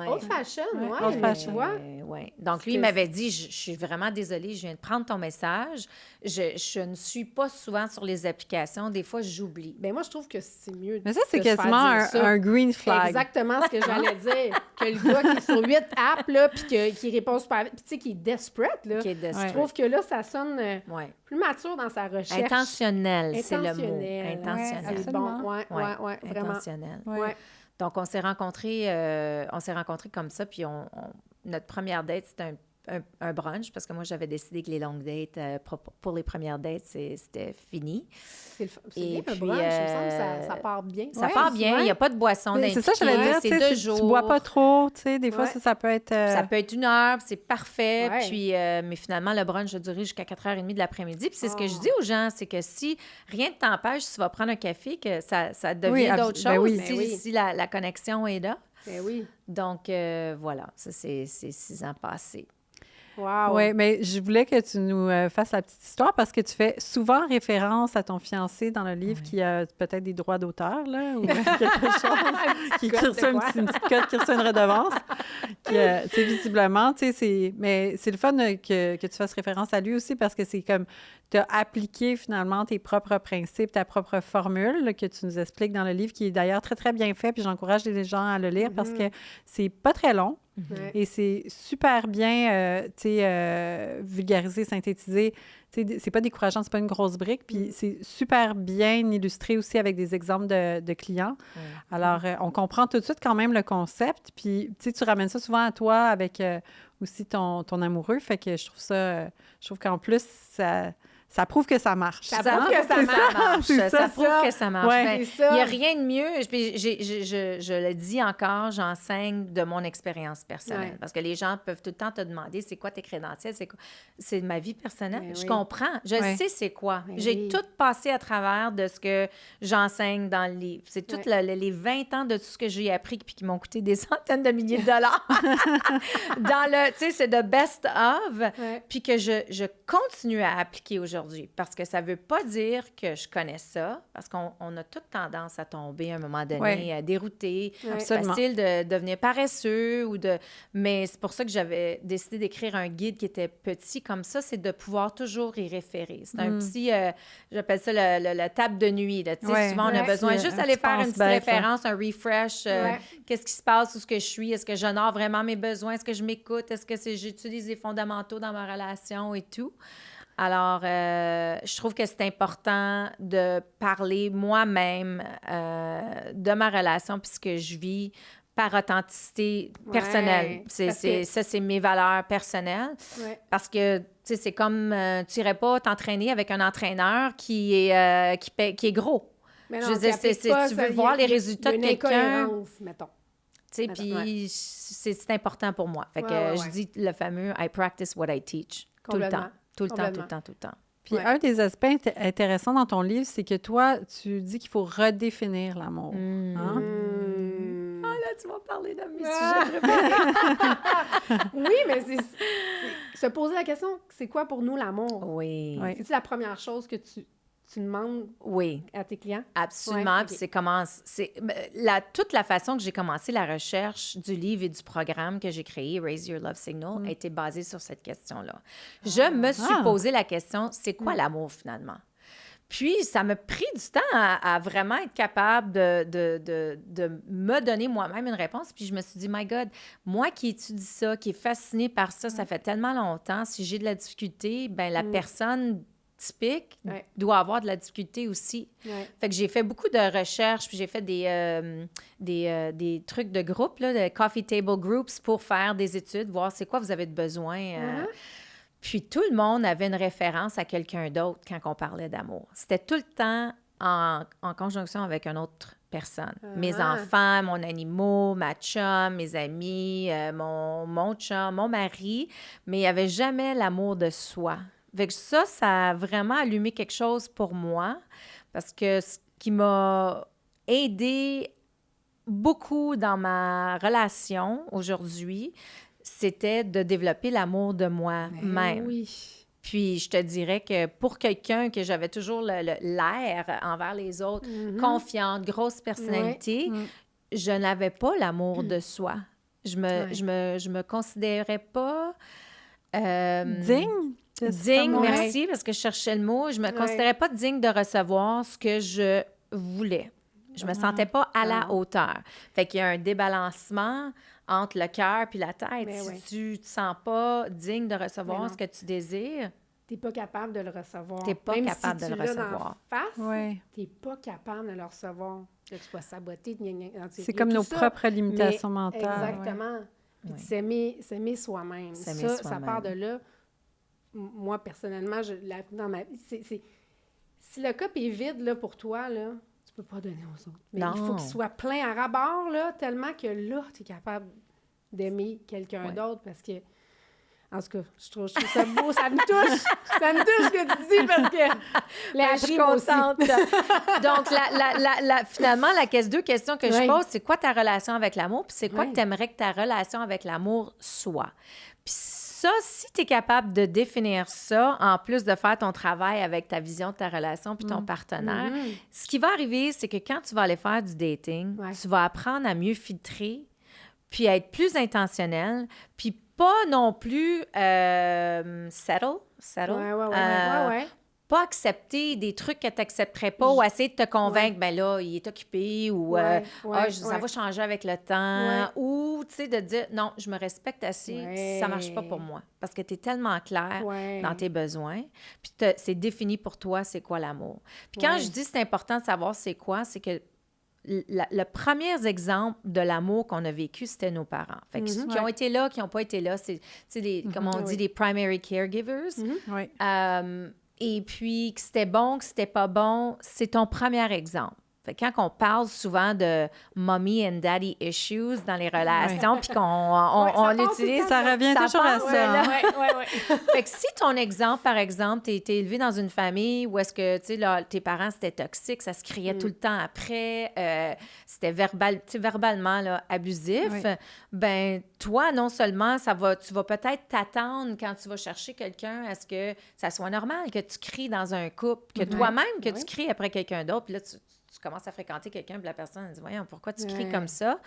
Old-fashioned, oui. Donc, lui, il m'avait dit, je suis vraiment désolée, je viens de prendre ton message. Je ne suis pas souvent sur les applications. Des fois, j'oublie. Bien, moi, je trouve que c'est mieux. Mais ça, c'est quasiment un green flag. Exactement ce que j'allais dire. Que le gars qui est sur 8 apps, là, puis qui répond super vite, puis tu sais, qui est desperate, là. Je trouve que là, ça sonne plus mature dans sa recherche. Intentionnel, c'est le mot. Intentionnel. C'est bon, vraiment. Intentionnel. Donc, on s'est rencontrés comme ça, puis notre première date, c'était un brunch, parce que moi, j'avais décidé que les longues dates, pour les premières dates, c'était fini. C'est bien, un brunch, il me semble que ça part bien. Ça part bien, il n'y a pas de boisson d'impliqué. C'est ça, je voulais dire, c'est 2 jours. Tu ne bois pas trop, tu sais, des fois, ça peut être... Ça peut être 1 heure, c'est parfait, puis, mais finalement, le brunch a duré jusqu'à 4h30 de l'après-midi, puis c'est ce que je dis aux gens, c'est que si rien ne t'empêche, si tu vas prendre un café, que ça devient d'autres choses, si la connexion est là. Ben oui. Donc, voilà, ça, c'est 6 ans passés. Wow. Oui, mais je voulais que tu nous fasses la petite histoire parce que tu fais souvent référence à ton fiancé dans le livre qui a peut-être des droits d'auteur, là, ou quelque chose, qui reçoit une petite cote, qui reçoit une redevance. Tu sais, visiblement, tu sais, mais c'est le fun que tu fasses référence à lui aussi parce que c'est comme tu as appliqué finalement tes propres principes, ta propre formule là, que tu nous expliques dans le livre, qui est d'ailleurs très, très bien fait, puis j'encourage les gens à le lire parce que c'est pas très long. Et c'est super bien, vulgarisé, synthétisé. C'est pas décourageant, c'est pas une grosse brique. Puis c'est super bien illustré aussi avec des exemples de clients. Alors, on comprend tout de suite quand même le concept. Puis, tu ramènes ça souvent à toi avec aussi ton amoureux. Fait que je trouve qu'en plus, ça prouve que ça marche. Ça prouve que ça marche. Ça prouve que ça marche. Il n'y a rien de mieux. Je le dis encore, j'enseigne de mon expérience personnelle. Ouais. Parce que les gens peuvent tout le temps te demander, c'est quoi tes crédentiels? C'est ma vie personnelle. Je comprends. Je sais c'est quoi. J'ai tout passé à travers de ce que j'enseigne dans le livre. C'est tout les 20 ans de tout ce que j'ai appris puis qui m'ont coûté des centaines de milliers de dollars. Dans le, tu sais, c'est the best of. Puis que je continue à appliquer aujourd'hui. aujourd'hui. Parce que ça veut pas dire que je connais ça, parce qu'on a toute tendance à tomber à un moment donné, à dérouter. C'est facile de devenir paresseux mais c'est pour ça que j'avais décidé d'écrire un guide qui était petit comme ça, c'est de pouvoir toujours y référer. C'est un petit, j'appelle ça le table de nuit. Là. Souvent, on a besoin juste d'aller faire une petite référence, un refresh. Qu'est-ce qui se passe, où est-ce que je suis? Est-ce que j'honore vraiment mes besoins? Est-ce que je m'écoute? Est-ce que j'utilise les fondamentaux dans ma relation et tout? Alors, je trouve que c'est important de parler moi-même de ma relation puis ce que je vis par authenticité personnelle. Ça, c'est mes valeurs personnelles. Parce que, tu sais, c'est comme tu n'irais pas t'entraîner avec un entraîneur qui est gros. Mais non, je veux dire, tu veux voir les résultats de quelqu'un. Mettons. Tu sais, puis c'est important pour moi. Fait que je dis le fameux « I practice what I teach » tout le temps. Tout le temps. Puis un des aspects intéressants dans ton livre, c'est que toi, tu dis qu'il faut redéfinir l'amour. Hein? Ah là, tu vas parler de mes sujets préférés. Oui, mais c'est se poser la question, c'est quoi pour nous l'amour? Oui. C'est-tu la première chose que tu demandes à tes clients? Absolument. Puis toute la façon que j'ai commencé la recherche du livre et du programme que j'ai créé, Raise Your Love Signal, a été basée sur cette question-là. Je me suis posé la question, c'est quoi l'amour finalement? Puis, ça m'a pris du temps à vraiment être capable de me donner moi-même une réponse. Puis, je me suis dit, my God, moi qui étudie ça, qui est fascinée par ça, ça fait tellement longtemps, si j'ai de la difficulté, bien, la personne typique doit avoir de la difficulté aussi. Fait que j'ai fait beaucoup de recherches, puis j'ai fait des trucs de groupe, là, de coffee table groups pour faire des études, voir c'est quoi vous avez de besoin. Puis tout le monde avait une référence à quelqu'un d'autre quand on parlait d'amour. C'était tout le temps en conjonction avec une autre personne. Mes enfants, mon animal, ma chum, mes amis, mon chum, mon mari, mais il n'y avait jamais l'amour de soi. Fait que ça a vraiment allumé quelque chose pour moi parce que ce qui m'a aidé beaucoup dans ma relation aujourd'hui, c'était de développer l'amour de moi-même. Oui. Puis je te dirais que pour quelqu'un que j'avais toujours l'air envers les autres, confiante, grosse personnalité, je n'avais pas l'amour de soi. Je me considérais pas... digne? Digne, merci, parce que je cherchais le mot. Je me considérais pas digne de recevoir ce que je voulais. Je me sentais pas à la hauteur. Fait qu'il y a un débalancement entre le cœur puis la tête. Si tu te sens pas digne de recevoir ce que tu désires... T'es pas capable de le recevoir. T'es pas capable de le recevoir. T'es pas capable de le recevoir. Que tu sois saboté. C'est comme nos propres limitations mentales. Exactement. Puis s'aimer soi-même. Ça part de là. Moi, personnellement, dans ma vie, si le cup est vide là, pour toi, là, tu peux pas donner aux autres. Mais il faut qu'il soit plein à ras-bord, là, tellement que là, tu es capable d'aimer quelqu'un d'autre parce que, en tout cas, je trouve ça beau, ça me touche. Ça me touche ce que tu dis parce que je suis contente. Donc, finalement, deux questions que je pose, c'est quoi ta relation avec l'amour? Puis c'est quoi que tu aimerais que ta relation avec l'amour soit? Puis ça, si tu es capable de définir ça, en plus de faire ton travail avec ta vision de ta relation puis ton partenaire, ce qui va arriver, c'est que quand tu vas aller faire du dating, tu vas apprendre à mieux filtrer puis à être plus intentionnel, puis pas non plus settle. Pas accepter des trucs que tu n'accepterais pas ou essayer de te convaincre, ben là, il est occupé ou ça va changer avec le temps. Ou, tu sais, de dire, non, je me respecte assez, ça ne marche pas pour moi. Parce que tu es tellement clair dans tes besoins. Puis c'est défini pour toi, c'est quoi l'amour. Puis quand je dis c'est important de savoir c'est quoi, c'est que le premier exemple de l'amour qu'on a vécu, c'était nos parents. Fait que qui ont été là, qui n'ont pas été là, c'est comme on dit, les primary caregivers. Et puis, que c'était bon, que c'était pas bon, c'est ton premier exemple. Fait que quand on parle souvent de mommy and daddy issues dans les relations, puis qu'on l'utilise, ça revient toujours à ça. Ouais. Fait que si ton exemple, par exemple, t'es élevé dans une famille où est-ce que, tu sais, là, tes parents, c'était toxique, ça se criait tout le temps après, c'était verbalement là, abusif, ben toi, non seulement, tu vas peut-être t'attendre quand tu vas chercher quelqu'un à ce que ça soit normal, que tu cries dans un couple, que toi-même, que tu cries après quelqu'un d'autre, puis là, tu commences à fréquenter quelqu'un, puis la personne dit « Voyons, pourquoi tu cries comme ça? »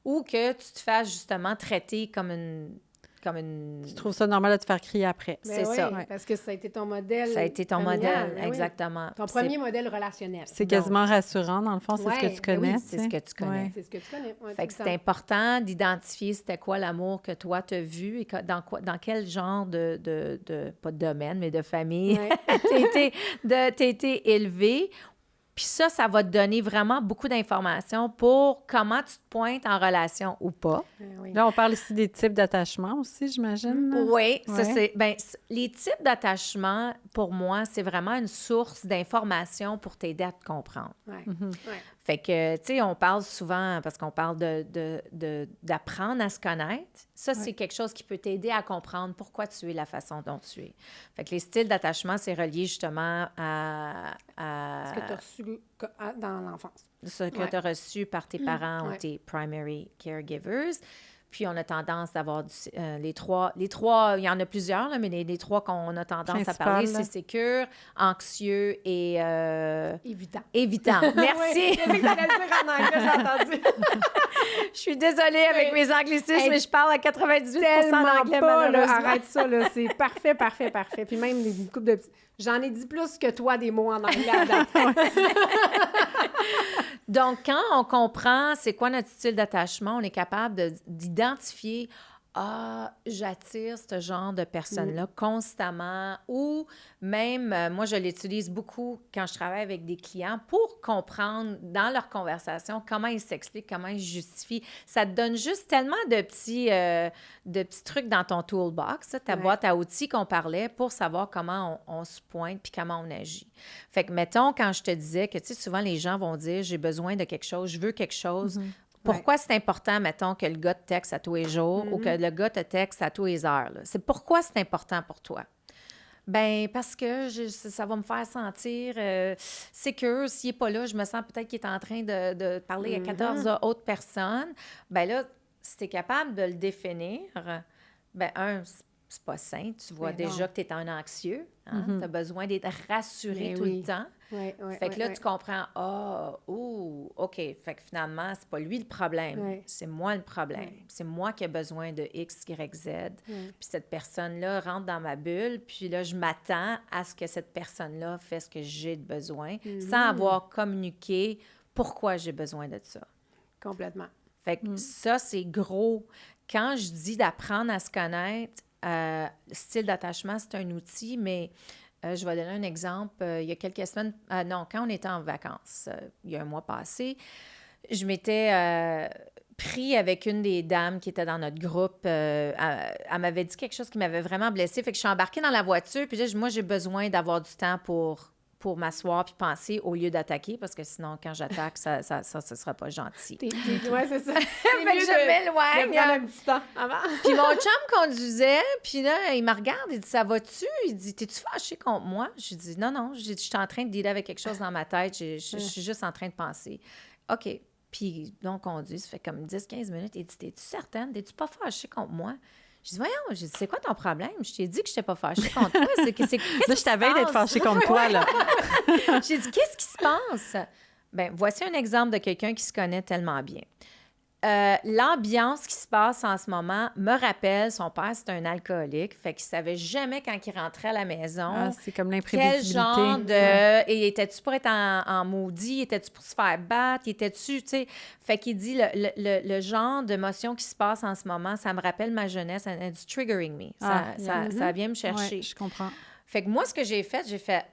Ou que tu te fasses justement traiter comme une... Tu trouves ça normal de te faire crier après. C'est ça. Parce que ça a été ton modèle. Ça a été ton modèle, exactement. Ton premier modèle relationnel. C'est quasiment rassurant, dans le fond, c'est ce que tu connais. C'est ce que tu connais. C'est ce que tu connais. Fait que c'est important d'identifier c'était quoi l'amour que toi t'as vu et dans quel genre de pas de domaine, mais de famille t'as été élevé. Puis ça va te donner vraiment beaucoup d'informations pour comment tu te pointes en relation ou pas. Là, on parle ici des types d'attachement aussi, j'imagine. Oui, ça c'est... Ben, les types d'attachement, pour moi, c'est vraiment une source d'informations pour t'aider à te comprendre. Fait que, tu sais, on parle souvent, parce qu'on parle d'apprendre à se connaître. Ça, c'est quelque chose qui peut t'aider à comprendre pourquoi tu es la façon dont tu es. Fait que les styles d'attachement, c'est relié justement à... Ce que tu as reçu dans l'enfance. Ce que tu as reçu par tes parents ou tes primary caregivers. Puis, on a tendance d'avoir les trois, il y en a plusieurs, là, mais les trois qu'on a tendance à parler, c'est sécure, anxieux et... Évitant. Merci. C'est que t'allais le dire en anglais, j'ai entendu. Je suis désolée avec mes anglicismes, mais je parle à 98% d'anglais, malheureusement. Arrête ça, là. C'est parfait. Puis même une couple de petits... J'en ai dit plus que toi des mots en anglais. Donc, quand on comprend c'est quoi notre style d'attachement, on est capable d'identifier j'attire ce genre de personnes-là constamment ou même, moi, je l'utilise beaucoup quand je travaille avec des clients pour comprendre dans leur conversation comment ils s'expliquent, comment ils justifient. Ça te donne juste tellement de petits trucs dans ton toolbox, ta boîte à outils qu'on parlait pour savoir comment on se pointe puis comment on agit. Fait que, mettons, quand je te disais que, tu sais, souvent, les gens vont dire « j'ai besoin de quelque chose, je veux quelque chose ». Pourquoi c'est important, mettons, que le gars te texte à tous les jours ou que le gars te texte à tous les heures? C'est pourquoi c'est important pour toi? Bien, parce que ça va me faire sentir sécure. S'il n'est pas là, je me sens peut-être qu'il est en train de parler à 14 autres personnes. Bien là, si tu es capable de le définir, bien, c'est pas sain. Tu vois déjà que tu es un anxieux. Hein? Tu as besoin d'être rassuré tout le temps. Fait que là, tu comprends, OK. Fait que finalement, c'est pas lui le problème, c'est moi le problème. C'est moi qui ai besoin de X, Y, Z. Puis cette personne-là rentre dans ma bulle, puis là, je m'attends à ce que cette personne-là fasse ce que j'ai de besoin sans avoir communiqué pourquoi j'ai besoin de ça. Complètement. Fait que ça, c'est gros. Quand je dis d'apprendre à se connaître, le style d'attachement, c'est un outil, mais je vais donner un exemple. Il y a quelques semaines, quand on était en vacances, il y a un mois passé, je m'étais pris avec une des dames qui était dans notre groupe. Elle m'avait dit quelque chose qui m'avait vraiment blessée. Fait que je suis embarquée dans la voiture, puis là, moi, j'ai besoin d'avoir du temps pour m'asseoir puis penser au lieu d'attaquer, parce que sinon, quand j'attaque, ça sera pas gentil. Oui, c'est ça. Fait que je m'éloigne. Il y a un petit temps avant. Puis mon chum conduisait, puis là, il me regarde, il dit « Ça va-tu? » Il dit « T'es-tu fâché contre moi? » Je dis « Non. » Je suis en train de dealer avec quelque chose dans ma tête. Je suis juste en train de penser. OK. Puis donc, on conduit, ça fait comme 10-15 minutes. Il dit « T'es-tu certaine? T'es-tu pas fâché contre moi? » Je dis, voyons, c'est quoi ton problème? Je t'ai dit que je n'étais pas fâchée contre toi. Là, je t'avais d'être fâchée contre toi, là. J'ai dit, qu'est-ce qui se passe? Bien, voici un exemple de quelqu'un qui se connaît tellement bien. L'ambiance qui se passe en ce moment me rappelle, son père, c'est un alcoolique, fait qu'il savait jamais quand il rentrait à la maison. C'est comme l'imprévisibilité. Quel genre de... Et était-tu pour être en maudit? Était-tu pour se faire battre? Était-tu, tu sais... Fait qu'il dit, le genre d'émotion qui se passe en ce moment, ça me rappelle ma jeunesse, it's triggering me. Ça vient me chercher. Ouais, je comprends. Fait que moi, ce que j'ai fait,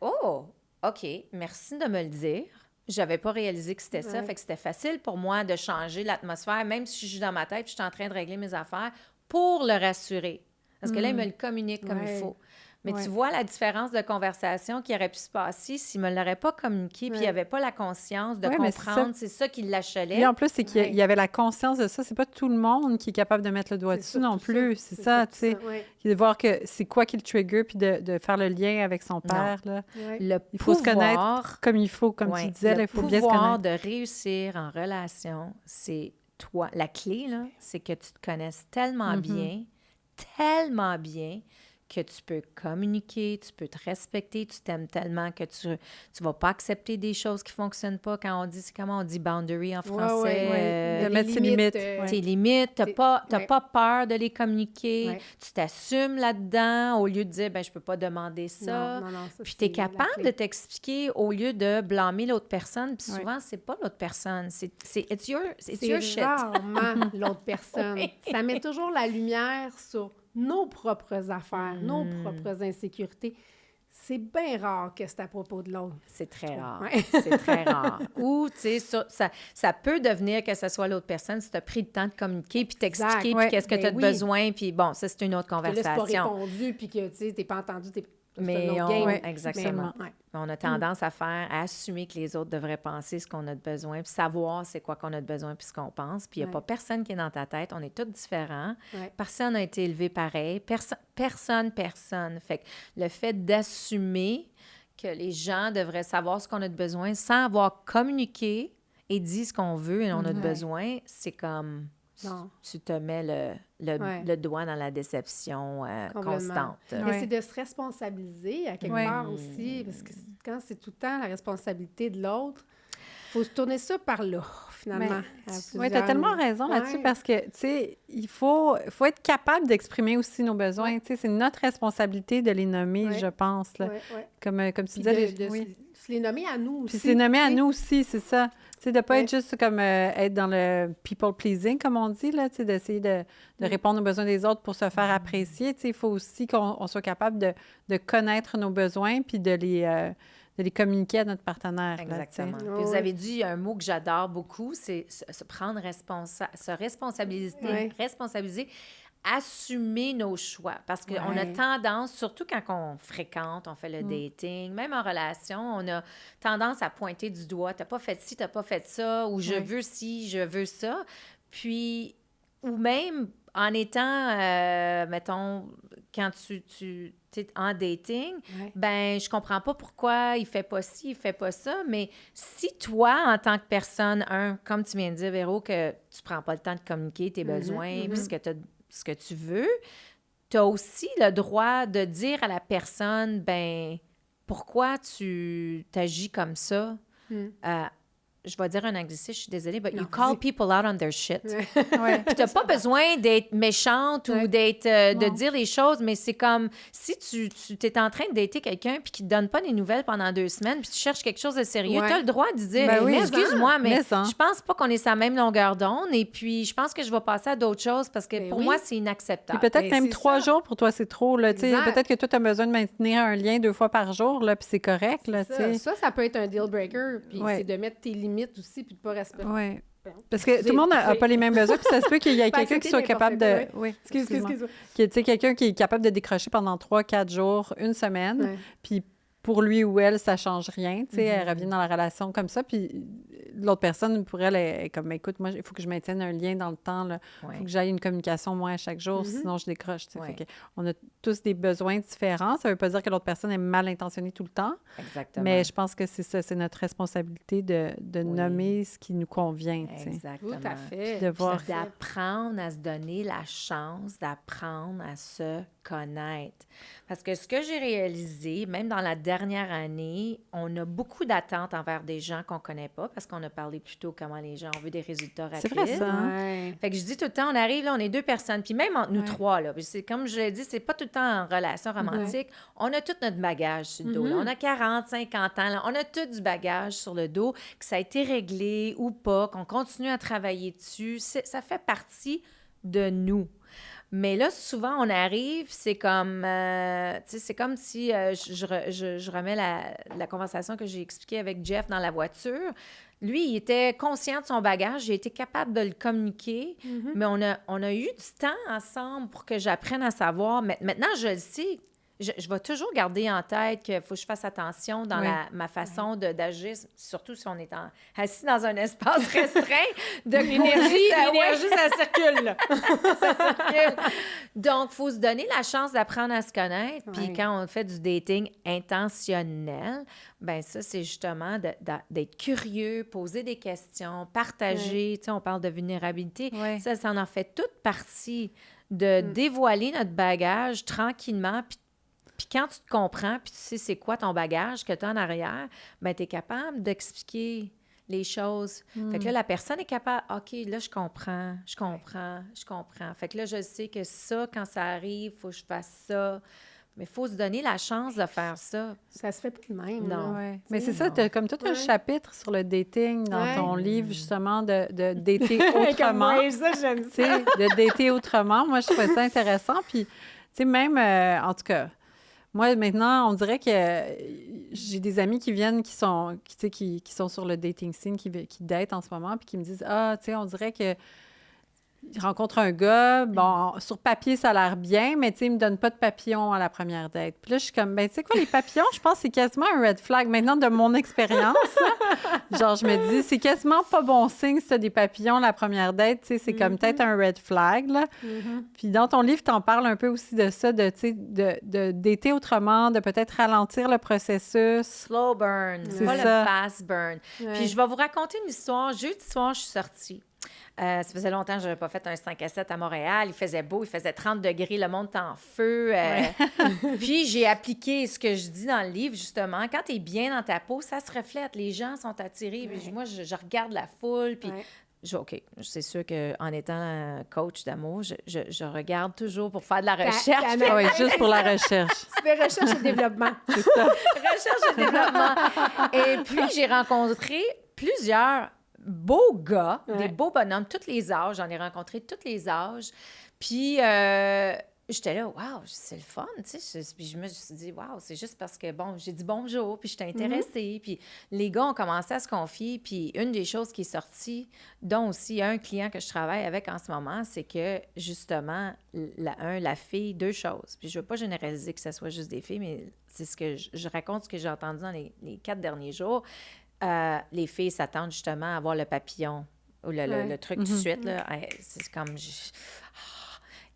OK, merci de me le dire. J'avais pas réalisé que c'était ça. Fait que c'était facile pour moi de changer l'atmosphère, même si je suis dans ma tête, je suis en train de régler mes affaires, pour le rassurer. Parce que là, il me le communique comme il faut. Mais Ouais. tu vois la différence de conversation qui aurait pu se passer s'il ne me l'aurait pas communiqué, puis il n'y avait pas la conscience de Ouais, mais c'est comprendre. C'est ça qui l'achelait. Puis en plus, c'est qu'il Ouais. y avait la conscience de ça. C'est pas tout le monde qui est capable de mettre le doigt dessus non plus. C'est ça, tu sais. Ouais. De voir que c'est quoi qui le trigger, puis de faire le lien avec son père, là. Ouais. Le Il faut se connaître pouvoir- comme il faut, comme Ouais, tu disais, là, le il faut bien se pouvoir connaître. de réussir en relation, c'est toi. La clé, là, c'est que tu te connaisses tellement bien que tu peux communiquer, tu peux te respecter, tu t'aimes tellement que tu vas pas accepter des choses qui fonctionnent pas. Quand on dit, c'est comment on dit boundary en français? De Les mettre ses limites. Tes limites, t'as pas peur de les communiquer, Ouais. tu t'assumes là-dedans au lieu de dire, ben je peux pas demander ça. Non, ça, Puis tu es c'est la capable clé. de t'expliquer au lieu de blâmer l'autre personne. Puis Ouais. souvent, c'est pas l'autre personne. C'est it's your C'est shit. rarement l'autre personne. Ça met toujours la lumière sur nos propres affaires, nos propres insécurités. C'est bien rare que c'est à propos de l'autre. C'est très rare. Ouais. C'est très rare. Ou, tu sais, ça peut devenir que ce soit l'autre personne si tu as pris le temps de communiquer puis t'expliquer Exact. puis Ouais. qu'est-ce que Ben tu as oui. besoin. Puis bon, ça, c'est une autre Que là, c'est pas conversation. répondu, puis que, tu sais, t'es pas entendu, c'est Mais un autre on- game. ouais, exactement. Mais, ouais. On a tendance à assumer que les autres devraient penser ce qu'on a de besoin, puis savoir c'est quoi qu'on a de besoin, puis ce qu'on pense. Puis il n'y a pas personne qui est dans ta tête. On est tous différents. Ouais. Personne n'a été élevé pareil. Personne. Fait que le fait d'assumer que les gens devraient savoir ce qu'on a de besoin sans avoir communiqué et dit ce qu'on veut et on a de Ouais. besoin, c'est comme... Non. Tu te mets Ouais. le doigt dans la déception Complètement. constante. Mais Ouais. c'est de se responsabiliser à quelque Ouais. part aussi, parce que quand c'est tout le temps la responsabilité de l'autre, il faut se tourner ça par là, finalement. Oui, tu as tellement raison là-dessus Ouais. parce que, tu sais, il faut être capable d'exprimer aussi nos besoins. Tu sais, c'est notre responsabilité de les nommer, Ouais. je pense. Là. Ouais. Comme tu Puis disais, de oui. se les nommer à nous aussi. Puis c'est nommé à tu sais. nous aussi, c'est ça. Tu sais, de ne pas Ouais. être juste comme être dans le people pleasing, comme on dit, là, tu sais, d'essayer de répondre aux besoins des autres pour se faire apprécier. Tu sais, il faut aussi qu'on soit capable de connaître nos besoins puis de les communiquer à notre partenaire. là, tu sais. Exactement. Puis Ouais. vous avez dit un mot que j'adore beaucoup, c'est se prendre se responsabiliser, assumer nos choix. Parce qu'on a Ouais. tendance, surtout quand on fréquente, on fait le dating, même en relation, on a tendance à pointer du doigt. T'as pas fait ci, t'as pas fait ça, ou je Ouais. veux ci, je veux ça. Puis, ou même en étant, mettons, quand tu es en dating, Ouais. ben je comprends pas pourquoi il fait pas ci, il fait pas ça, mais si toi, en tant que personne, comme tu viens de dire, Véro, que tu prends pas le temps de communiquer tes besoins, puis ce que tu veux, tu as aussi le droit de dire à la personne, ben pourquoi tu t'agis comme ça? Je vais dire un anglicisme, je suis désolée, but Non, you call vas-y. people out on their shit. Ouais. Puis t'as pas besoin d'être méchante ou Ouais. d'être de Non. dire les choses, mais c'est comme si tu t'es en train de dater quelqu'un puis qui te donne pas des nouvelles pendant 2 semaines puis tu cherches quelque chose de sérieux, Ouais. tu as le droit de dire Ben oui. excuse-moi, mais Mais-en. je pense pas qu'on est sur la même longueur d'onde et puis je pense que je vais passer à d'autres choses parce que Ben pour oui. moi c'est Puis inacceptable. peut-être Ben, même c'est 3 ça. jours pour toi, c'est trop. Là, tu sais. Exact. Peut-être que toi, tu as besoin de maintenir un lien 2 fois par jour, là, puis c'est correct. Là, tu sais. Ça peut être un deal breaker. Puis Ouais. c'est de mettre tes limites aussi, puis de pas respecter. Ouais. Bon. Parce que tout le monde n'a pas les mêmes besoins, puis ça se peut qu'il y ait Pas quelqu'un qui accepter soit capable de... n'importe Oui, Excuse-moi. Tu sais, quelqu'un qui est capable de décrocher pendant 3-4 jours, une semaine, Ouais. puis pour lui ou elle, ça change rien. Tu sais, elle revient dans la relation comme ça, puis l'autre personne, pour elle, est comme, écoute, moi, il faut que je maintienne un lien dans le temps. Il Ouais. faut que j'aille une communication moins à chaque jour, sinon je décroche. Tu sais. Ouais. Fait que on a tous des besoins différents. Ça ne veut pas dire que l'autre personne est mal intentionnée tout le temps, Exactement. mais je pense que c'est ça, c'est notre responsabilité de Oui. nommer ce qui nous convient. Tu sais. Exactement. Tout à fait. De voir. Puis d'apprendre à se donner la chance d'apprendre à se connaître. Parce que ce que j'ai réalisé, même dans la dernière année, on a beaucoup d'attentes envers des gens qu'on ne connaît pas parce qu'on a parlé plus tôt comment les gens ont vu des résultats rapides. C'est vrai, ça. Hein? Ouais. Fait que je dis tout le temps, on arrive là, on est 2 personnes, puis même entre nous Ouais. 3, là, puis c'est comme je l'ai dit, c'est pas tout le temps en relation romantique. On a tout notre bagage sur le dos. là. On a 40, 50 ans, là. On a tout du bagage sur le dos, que ça a été réglé ou pas, qu'on continue à travailler dessus. Ça fait partie de nous. Mais là, souvent, on arrive, c'est comme, tu sais, c'est comme si je remets la conversation que j'ai expliquée avec Jeff dans la voiture. Lui, il était conscient de son bagage, j'ai été capable de le communiquer, mais on a eu du temps ensemble pour que j'apprenne à savoir. Maintenant, je le sais. je vais toujours garder en tête qu'il faut que je fasse attention dans ma façon d'agir, surtout si on est assis dans un espace restreint. L'énergie, ça circule, là. Ça circule. Donc, il faut se donner la chance d'apprendre à se connaître. Puis quand on fait du dating intentionnel, bien ça, c'est justement d'être curieux, poser des questions, partager. Tu sais, on parle de vulnérabilité. Ça en fait toute partie de dévoiler notre bagage tranquillement. Puis quand tu te comprends, puis tu sais c'est quoi ton bagage que tu as en arrière, bien, tu es capable d'expliquer les choses. Fait que là, la personne est capable, OK, là, je comprends. Fait que là, je sais que ça, quand ça arrive, il faut que je fasse ça. Mais il faut se donner la chance de faire ça. Ça se fait pas de même. Non. Ouais. Mais c'est ça, tu as comme tout un chapitre sur le dating dans ton livre, justement, de dater autrement. Ça, j'aime ça. Tu sais, de dater autrement. Moi, je trouvais ça intéressant. Puis, tu sais, même, en tout cas, moi, maintenant, on dirait que j'ai des amis qui viennent, qui sont sur le dating scene, qui datent en ce moment, puis qui me disent, ah, tu sais, on dirait que il rencontre un gars, bon, sur papier, ça a l'air bien, mais tu sais, il me donne pas de papillons à la première date. Puis là, je suis comme, ben tu sais quoi, les papillons, je pense que c'est quasiment un red flag. Maintenant, de mon expérience, là, genre, je me dis, c'est quasiment pas bon signe si t'as des papillons la première date, tu sais, c'est comme peut-être un red flag, là. Puis dans ton livre, t'en parles un peu aussi de ça, de, tu sais, de dater autrement, de peut-être ralentir le processus. Slow burn, c'est pas le fast burn. Puis je vais vous raconter une histoire. Jeudi soir, je suis sortie. Ça faisait longtemps que je n'avais pas fait un 5 à 7 à Montréal. Il faisait beau, il faisait 30 degrés, le monde était en feu. Puis j'ai appliqué ce que je dis dans le livre, justement. Quand tu es bien dans ta peau, ça se reflète. Les gens sont attirés. Puis moi, je regarde la foule. Puis OK, c'est sûr qu'en étant coach d'amour, je regarde toujours pour faire de la recherche. Oui, juste pour la recherche. Tu fais recherche et développement. C'est ça. Recherche et développement. Et puis, j'ai rencontré plusieurs beaux gars, des beaux bonhommes, tous les âges. J'en ai rencontré tous les âges. Puis, j'étais là, waouh, c'est le fun, tu sais. Puis je me suis dit, waouh, c'est juste parce que, bon, j'ai dit bonjour, puis j'étais intéressée. Puis les gars ont commencé à se confier. Puis une des choses qui est sortie, dont aussi un client que je travaille avec en ce moment, c'est que, justement, la fille, deux choses. Puis je ne veux pas généraliser que ce soit juste des filles, mais c'est ce que je raconte, ce que j'ai entendu dans les 4 derniers jours. Les filles s'attendent justement à avoir le papillon ou le truc tout de suite. Là. C'est comme...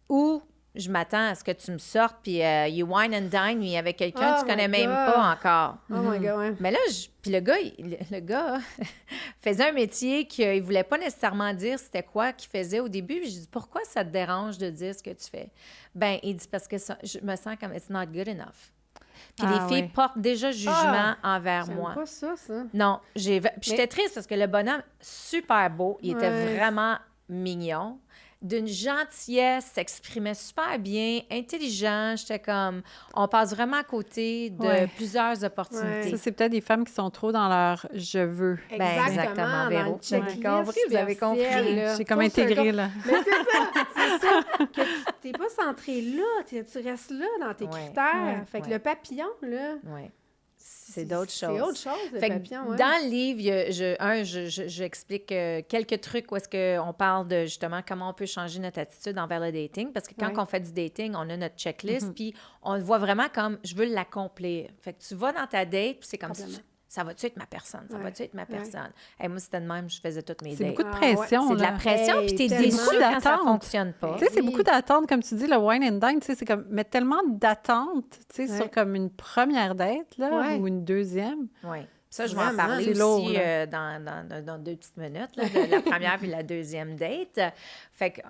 Ou je m'attends à ce que tu me sortes puis you wine and dine me avec quelqu'un que tu connais même pas encore. Oh my God, ouais. Mais là, puis le gars faisait un métier qu'il voulait pas nécessairement dire c'était quoi qu'il faisait au début. Puis je dis, pourquoi ça te dérange de dire ce que tu fais? Ben il dit, parce que je me sens comme « it's not good enough ». Puis les filles portent déjà jugement envers moi. Pas ça. Non, puis j'étais triste parce que le bonhomme, super beau, il était vraiment mignon, d'une gentillesse, s'exprimait super bien, intelligent. J'étais comme, on passe vraiment à côté de plusieurs opportunités. Ça, c'est peut-être des femmes qui sont trop dans leur « je veux ». Exactement, Véro. Vous avez compris. J'ai comme intégré, là. Mais c'est ça, que tu n'es pas centré là, tu restes là dans tes critères. Fait que le papillon, là... C'est d'autres choses. C'est autre chose, le papillon, Dans le livre, j'explique quelques trucs où est-ce qu'on parle de, justement, comment on peut changer notre attitude envers le dating. Parce que quand on fait du dating, on a notre checklist, puis on le voit vraiment comme « je veux l'accomplir ». Fait que tu vas dans ta date, puis c'est comme ça va-tu être ma personne? Ça va-tu être ma personne? Hey, moi, c'était de même, je faisais toutes mes dates. C'est beaucoup de pression. C'est de la pression, puis t'es déçu quand ça fonctionne pas. Tu sais, c'est beaucoup d'attentes, comme tu dis, le wine and dine, tu sais, c'est comme, mais tellement d'attentes, tu sais, sur comme une première date, là, ou une deuxième. Oui. Ça, je vais en parler aussi dans 2 petites minutes, là, de la première puis la deuxième date. Fait que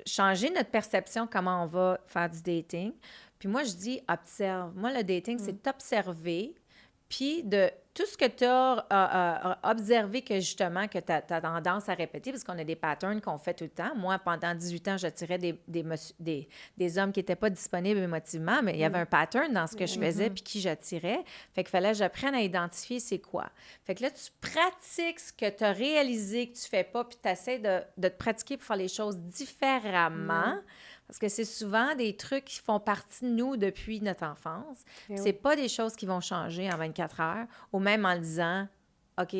changer notre perception, comment on va faire du dating. Puis moi, je dis observe. Moi, le dating, c'est t'observer, puis de tout ce que tu as observé que justement, que tu as tendance à répéter, parce qu'on a des patterns qu'on fait tout le temps. Moi, pendant 18 ans, j'attirais des hommes qui n'étaient pas disponibles émotivement, mais il y avait un pattern dans ce que je faisais puis qui j'attirais. Fait qu'il fallait que j'apprenne à identifier c'est quoi. Fait que là, tu pratiques ce que tu as réalisé que tu fais pas, puis tu essaies de te pratiquer pour faire les choses différemment. Parce que c'est souvent des trucs qui font partie de nous depuis notre enfance. C'est pas des choses qui vont changer en 24 heures, ou même en le disant OK,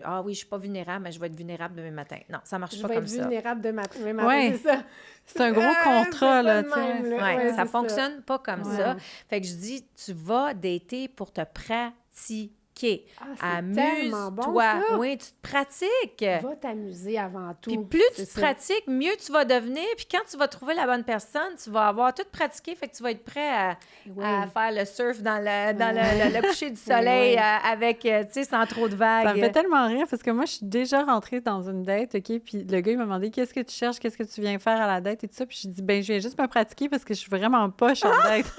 ah oui, je suis pas vulnérable, mais je vais être vulnérable demain matin. Non, ça marche pas Je vais comme être ça. vulnérable demain matin, Ouais. c'est ça. C'est un gros contrat, là, tu sais. Ouais, ça c'est fonctionne pas comme Ouais. ça. Fait que je dis, tu vas dater pour te pratiquer. Ah, c'est tellement bon, Amuse-toi. ça. Oui, tu te pratiques. Va t'amuser avant tout. Puis plus tu c'est te ça. pratiques, mieux tu vas devenir. Puis quand tu vas trouver la bonne personne, tu vas avoir tout pratiqué. Fait que tu vas être prêt à faire le surf dans le coucher du soleil avec, tu sais, sans trop de vagues. Ça me fait tellement rire parce que moi, je suis déjà rentrée dans une date, OK? Puis le gars, il m'a demandé qu'est-ce que tu cherches, qu'est-ce que tu viens faire à la date et tout ça. Puis je dis, ben je viens juste me pratiquer parce que je suis vraiment poche en date.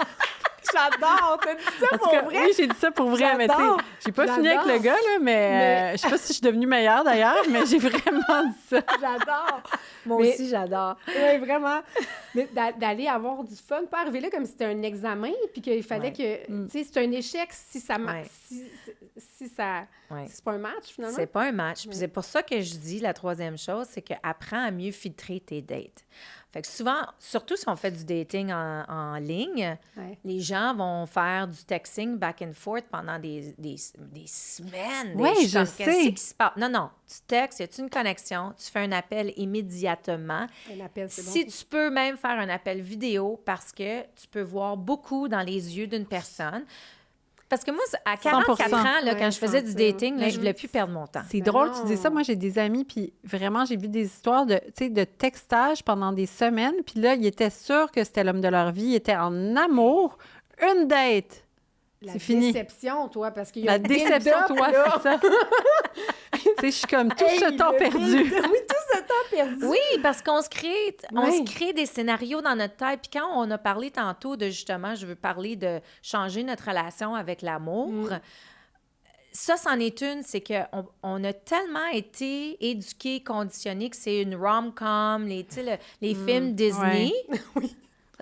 J'adore! T'as dit ça En tout pour cas, vrai? oui, j'ai dit ça pour vrai, mais tu sais, J'adore. j'ai pas fini avec le gars, là, mais je sais pas si je suis devenue meilleure d'ailleurs, mais j'ai vraiment dit ça. J'adore! Moi Mais- aussi, j'adore. Oui, vraiment. Mais d'aller avoir du fun, pas arriver là comme si c'était un examen, puis qu'il fallait que... Tu sais, c'est un échec si ça... Ouais. Si ça... Ouais. Si c'est pas un match, finalement. C'est pas un match. Puis c'est pour ça que je dis la troisième chose, c'est que apprends à mieux filtrer tes dates. Fait que souvent, surtout si on fait du dating en ligne, Ouais. les gens vont faire du texting back and forth pendant des semaines. Oui, suis je comme, sais. Qu'est-ce qui se passe? Non, tu textes, y a-tu une connexion? Tu fais un appel immédiatement. Un appel, c'est Si bon. tu peux même faire un appel vidéo parce que tu peux voir beaucoup dans les yeux d'une personne. Parce que moi, à 44 ans, là, Ouais, quand je faisais du sentir. dating, là, je voulais plus perdre mon temps. C'est Ben drôle, non. tu dis ça. Moi, j'ai des amis, puis vraiment, j'ai vu des histoires de, tu sais, de textage pendant des semaines. Puis là, ils étaient sûrs que c'était l'homme de leur vie. Ils étaient en amour. Une date. La C'est fini. déception, toi, parce qu'il y a La le déception, build-up, toi, là. c'est ça. Tu sais, je suis comme tout Hey, ce temps le perdu. build-up. Oui, tout ce temps perdu. Oui, parce qu'on se Oui. crée des scénarios dans notre tête. Puis quand on a parlé tantôt de, justement, je veux parler de changer notre relation avec l'amour, ça, c'en est une, c'est qu'on a tellement été éduqués, conditionnés que c'est une rom-com, tu sais, les films Disney.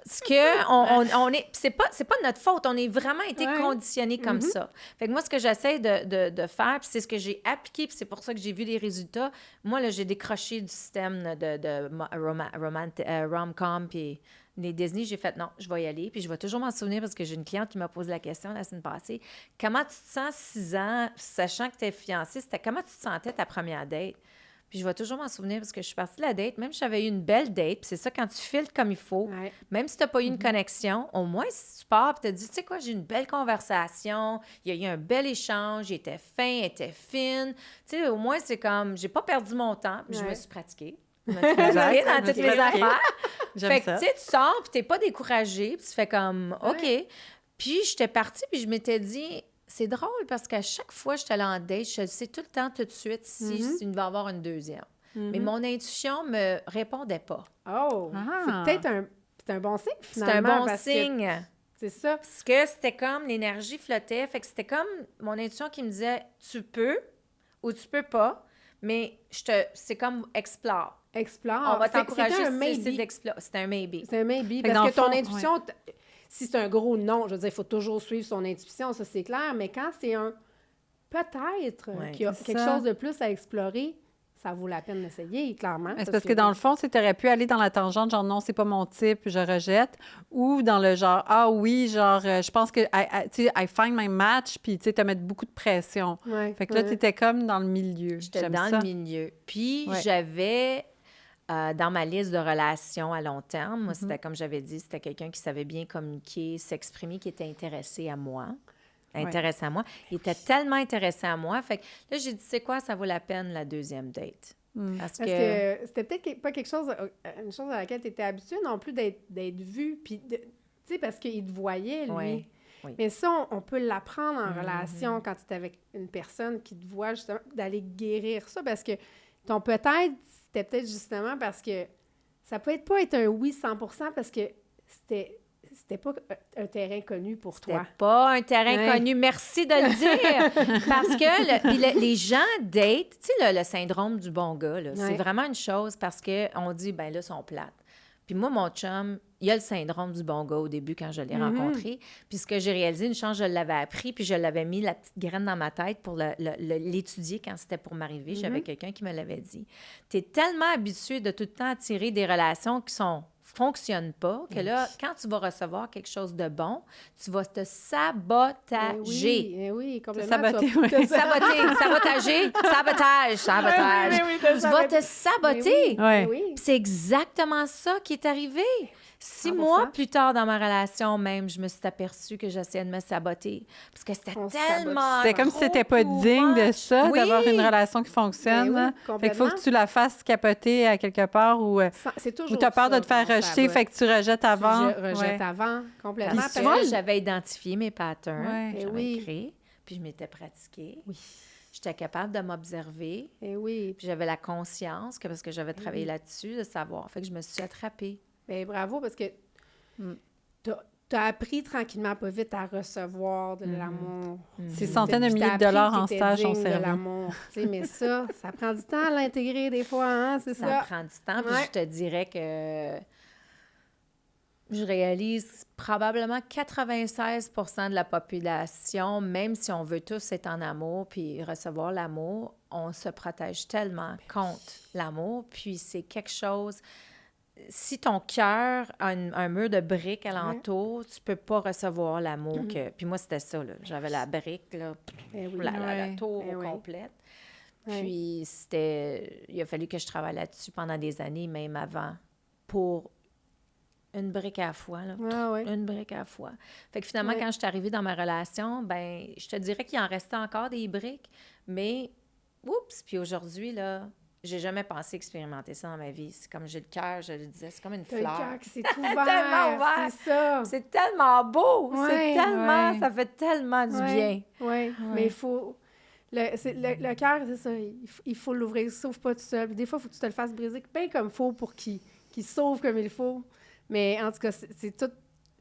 Ce que on est, c'est pas de notre faute, on est vraiment été Ouais. conditionnés comme ça. Fait que moi, ce que j'essaie de faire, puis c'est ce que j'ai appliqué, puis c'est pour ça que j'ai vu des résultats. Moi, là, j'ai décroché du système de rom-com, puis les Disney, j'ai fait non, je vais y aller, puis je vais toujours m'en souvenir parce que j'ai une cliente qui m'a posé la question la semaine passée. Comment tu te sens 6 ans, sachant que tu es fiancée, comment tu te sentais ta première date? Puis je vais toujours m'en souvenir parce que je suis partie de la date, même si j'avais eu une belle date, puis c'est ça, quand tu filtres comme il faut, Ouais. même si tu n'as pas eu une connexion, au moins, si tu pars et tu te dis, tu sais quoi, j'ai eu une belle conversation, il y a eu un bel échange, il était fin, il était fine. Tu sais, au moins, c'est comme, j'ai pas perdu mon temps, puis je me Ouais. suis pratiquée. Je me suis pratiquée dans toutes les affaires. J'aime Fait que, ça. tu sais, tu sors, puis t'es pas découragée, puis tu fais comme, OK. Ouais. Puis j'étais partie, puis je m'étais dit, c'est drôle parce qu'à chaque fois que j'étais allée en date, je le sais tout le temps, tout de suite, si il va y avoir une deuxième. Mais mon intuition me répondait pas. Oh! Ah. C'est peut-être un bon signe, C'est un finalement. bon parce que signe. C'est ça. Parce que c'était comme l'énergie flottait. Fait que c'était comme mon intuition qui me disait, tu peux ou tu peux pas, mais c'est comme explore. Explore. On va C'était t'encourager un si tu maybe. décides d'explorer. C'était un maybe. C'est un maybe. Fait que dans Parce le que ton fond, intuition, si c'est un gros non, je veux dire, il faut toujours suivre son intuition, ça c'est clair, mais quand c'est un peut-être Ouais. qu'il y a C'est quelque ça. chose de plus à explorer, ça vaut la peine d'essayer, clairement. C'est parce que dans le fond, tu aurais pu aller dans la tangente, genre non, c'est pas mon type, je rejette, ou dans le genre, ah oui, genre, je pense que, tu sais, I find my match, puis tu sais, te mettre beaucoup de pression. Ouais, Fait que là, ouais. tu étais comme dans le milieu. J'étais J'aime dans ça. le milieu. Puis Ouais. j'avais dans ma liste de relations à long terme, moi, c'était comme j'avais dit, c'était quelqu'un qui savait bien communiquer, s'exprimer, qui était intéressé à moi. Intéressé à moi. Il était tellement intéressé à moi. Fait que là, j'ai dit, c'est quoi, ça vaut la peine, la deuxième date? Parce Parce que c'était peut-être pas quelque chose, une chose à laquelle tu étais habituée non plus d'être vue, puis, tu sais, parce qu'il te voyait, lui. Oui, oui. Mais ça, on peut l'apprendre en relation quand tu es avec une personne qui te voit, justement, d'aller guérir ça, parce que ton peut-être, c'était peut-être justement parce que ça peut pas être un oui 100% parce que c'était pas un terrain connu pour C'était toi. pas un terrain Ouais. connu. Merci de le dire. Parce que les gens date, tu sais, le syndrome du bon gars, là, c'est Ouais. vraiment une chose parce qu'on dit, ben là, ils sont plates. Puis moi, mon chum, il a le syndrome du bon gars au début quand je l'ai rencontré. Puis ce que j'ai réalisé, une chance, je l'avais appris, puis je l'avais mis la petite graine dans ma tête pour l'étudier quand c'était pour m'arriver. J'avais quelqu'un qui me l'avait dit. Tu es tellement habitué de tout le temps attirer des relations qui sont fonctionne pas, que là, quand tu vas recevoir quelque chose de bon, tu vas te sabotager. Oui, complètement. Saboter, Tu vas te Sabotager, sabotage. Tu vas te saboter. Ouais. Oui. Puis c'est exactement ça qui est arrivé. 6 100%. mois plus tard dans ma relation même, je me suis aperçue que j'essayais de me saboter. Parce que c'était On se tellement C'est comme si trop t'étais pas too digne de much. ça, Oui. d'avoir une relation qui fonctionne. Ben oui, hein. Fait qu'il faut complètement. que tu la fasses capoter à quelque part ou C'est toujours ou t'as peur ça de te faire qu'on rejeter, sabote. fait que tu rejettes avant. Tu rejettes Ouais. avant, complètement. Puis tu parce vois, que- j'avais identifié mes patterns, Ouais. Eh j'avais oui. créé, puis je m'étais pratiquée. Oui. J'étais capable de m'observer, Eh oui. puis j'avais la conscience, que parce que j'avais travaillé là-dessus, de savoir. Fait que je me suis attrapée. Ben bravo, parce que Mm. t'as appris tranquillement, pas vite, à recevoir de l'amour. Ces centaines de Puis milliers t'as de dollars appris en que t'étais stage ont digne de servi. l'amour. Tu sais, mais ça prend du temps à l'intégrer des fois, hein, c'est Ça ça. prend du temps, puis Ouais. je te dirais que je réalise probablement 96 de la population, même si on veut tous être en amour puis recevoir l'amour, on se protège tellement contre l'amour, puis c'est quelque chose... Si ton cœur a un mur de briques alentour, tu peux pas recevoir l'amour que... Puis moi, c'était ça, là. J'avais la brique, là, Eh oui. la Ouais. tour Eh oui. complète. Ouais. Puis il a fallu que je travaille là-dessus pendant des années, même avant, pour une brique à la fois, là. Ah ouais. Une brique à la fois. Fait que finalement, Ouais. quand je suis arrivée dans ma relation, ben je te dirais qu'il en restait encore des briques, mais oups! Puis aujourd'hui, là, j'ai jamais pensé expérimenter ça dans ma vie. C'est comme j'ai le cœur, je le disais, c'est comme une T'as le fleur. cœur qui s'est Tellement ouvert, ouvert. c'est ça. C'est tellement beau! Ouais, C'est tellement... ouais. Ça fait tellement du bien. Oui, mais il faut... Le cœur, c'est ça, il faut l'ouvrir, il ne s'ouvre pas tout seul. Puis des fois, il faut que tu te le fasses briser bien comme il faut pour qu'il s'ouvre comme il faut. Mais en tout cas, c'est tout...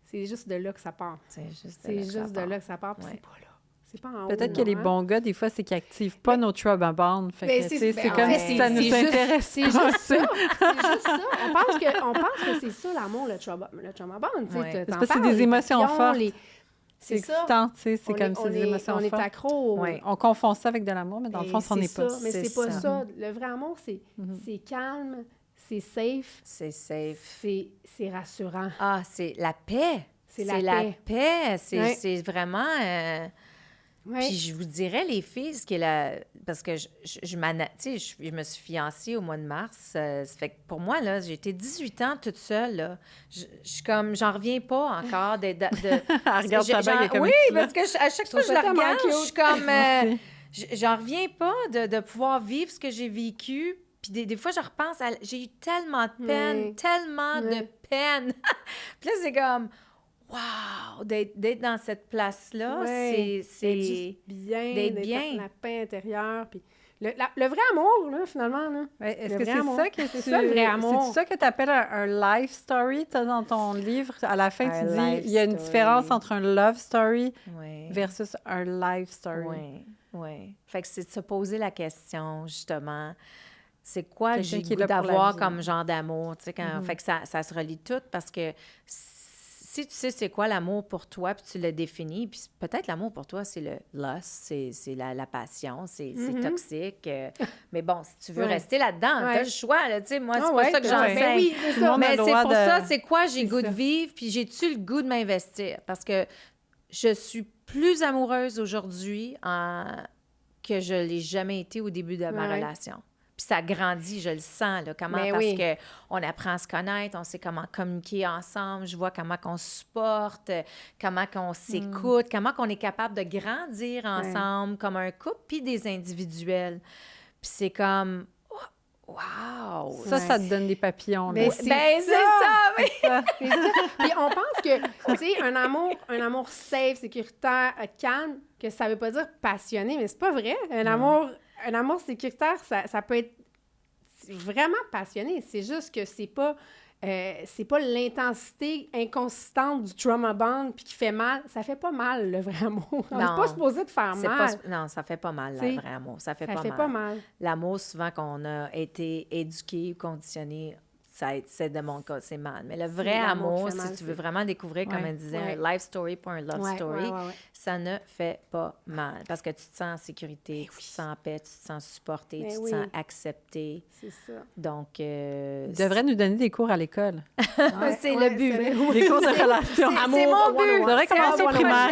C'est juste de là que ça part. C'est juste C'est juste de là que ça part, puis Ouais. c'est pas là. C'est pas en haut. Peut-être que les hein. bons gars, des fois, c'est qu'ils n'activent pas nos trauma bonds. Fait Ben, que, c'est- tu sais, ben, c'est en comme fait, si ça c'est nous juste- intéresse. C'est juste ça. C'est juste ça. On pense que c'est ça, l'amour, le trauma bond. Tu sais, Ouais. t'en C'est parce que c'est parles, des les émotions papillons, fortes. C'est C'est ça. excitant, tu sais, c'est On comme est- ces on est- émotions On est fortes. accro. Ouais. On confond ça avec de l'amour, mais dans le fond, c'en est pas. Mais C'est c'est pas ça. ça. Le vrai amour, c'est calme, c'est safe, C'est safe. c'est rassurant. Ah, c'est la paix. C'est la paix. C'est Ouais. c'est vraiment... Ouais. Puis je vous dirais, les filles, ce qui est la... Parce que je me suis fiancée au mois de mars. Ça fait que pour moi, là, j'ai été 18 ans toute seule, là. Je suis comme... J'en reviens pas encore de... Elle regarde sa bague, elle est comme Oui, un petit parce que à chaque fois que je ça la tellement regarde, je cute. suis comme... Merci. J'en reviens pas de pouvoir vivre ce que j'ai vécu. Puis des fois, je repense à... J'ai eu tellement de peine, Oui. tellement de Oui. peine. Puis là, c'est comme... Wow! D'être dans cette place-là, Ouais. c'est... D'être juste bien, d'être bien. la paix intérieure. Puis le vrai amour, là, finalement, là. Ouais, est-ce Le que vrai c'est amour. ça que C'est tu... ça, le vrai amour. C'est ça que tu appelles un life story, t'as dans ton livre? À la fin, Un tu dis, life il y a une story. différence entre un love story Oui. versus un life story. Oui, oui. Fait que c'est de se poser la question, justement, c'est quoi Quelqu'un j'ai qui est le là goût pour la d'avoir vie. comme genre d'amour, tu sais, quand... Fait que ça se relie tout, parce que si tu sais c'est quoi l'amour pour toi, puis tu le définis, puis peut-être l'amour pour toi, c'est le lust, c'est la passion, c'est toxique. Mais bon, si tu veux Ouais. rester là-dedans, Ouais. t'as le choix, là, tu sais, moi, c'est Ah pas ouais, ça que t'as- j'enseigne. ben oui, c'est Tout le ça. monde a Mais le c'est droit pour de- ça, c'est quoi j'ai C'est le goût ça. de vivre, puis j'ai-tu le goût de m'investir? Parce que je suis plus amoureuse aujourd'hui que je l'ai jamais été au début de ma Ouais. relation. Puis ça grandit, je le sens, là, comment, Ben parce oui. que on apprend à se connaître, on sait comment communiquer ensemble, je vois comment qu'on se supporte, comment qu'on s'écoute, comment qu'on est capable de grandir ensemble comme un couple, puis des individuels. Puis c'est comme, wow! Ça te donne des papillons. Mais là. c'est Ben, c'est ça! ça, oui! C'est ça. Puis on pense que, tu sais, un amour safe, sécuritaire, calme, que ça veut pas dire passionné, mais c'est pas vrai. Un amour sécuritaire, ça peut être vraiment passionné. C'est juste que c'est pas l'intensité inconsistante du trauma bond puis qui fait mal. Ça fait pas mal, le vrai amour. On n'est Non. pas supposé de faire C'est mal. non, ça fait pas mal, T'sais, le vrai amour. Ça fait Ça pas fait mal. pas mal. L'amour, souvent, qu'on a été éduqué ou conditionné, c'est de mon cas, c'est mal. Mais le vrai amour, si tu veux vraiment découvrir, comme elle disait, un life story pour un love story, ça ne fait pas mal. Parce que tu te sens en sécurité, tu te sens en paix, tu te sens supporté, tu te sens accepté. C'est ça. Donc... Tu devrais nous donner des cours à l'école. C'est le but. Des cours de relations. C'est mon but. On devrait commencer au primaire.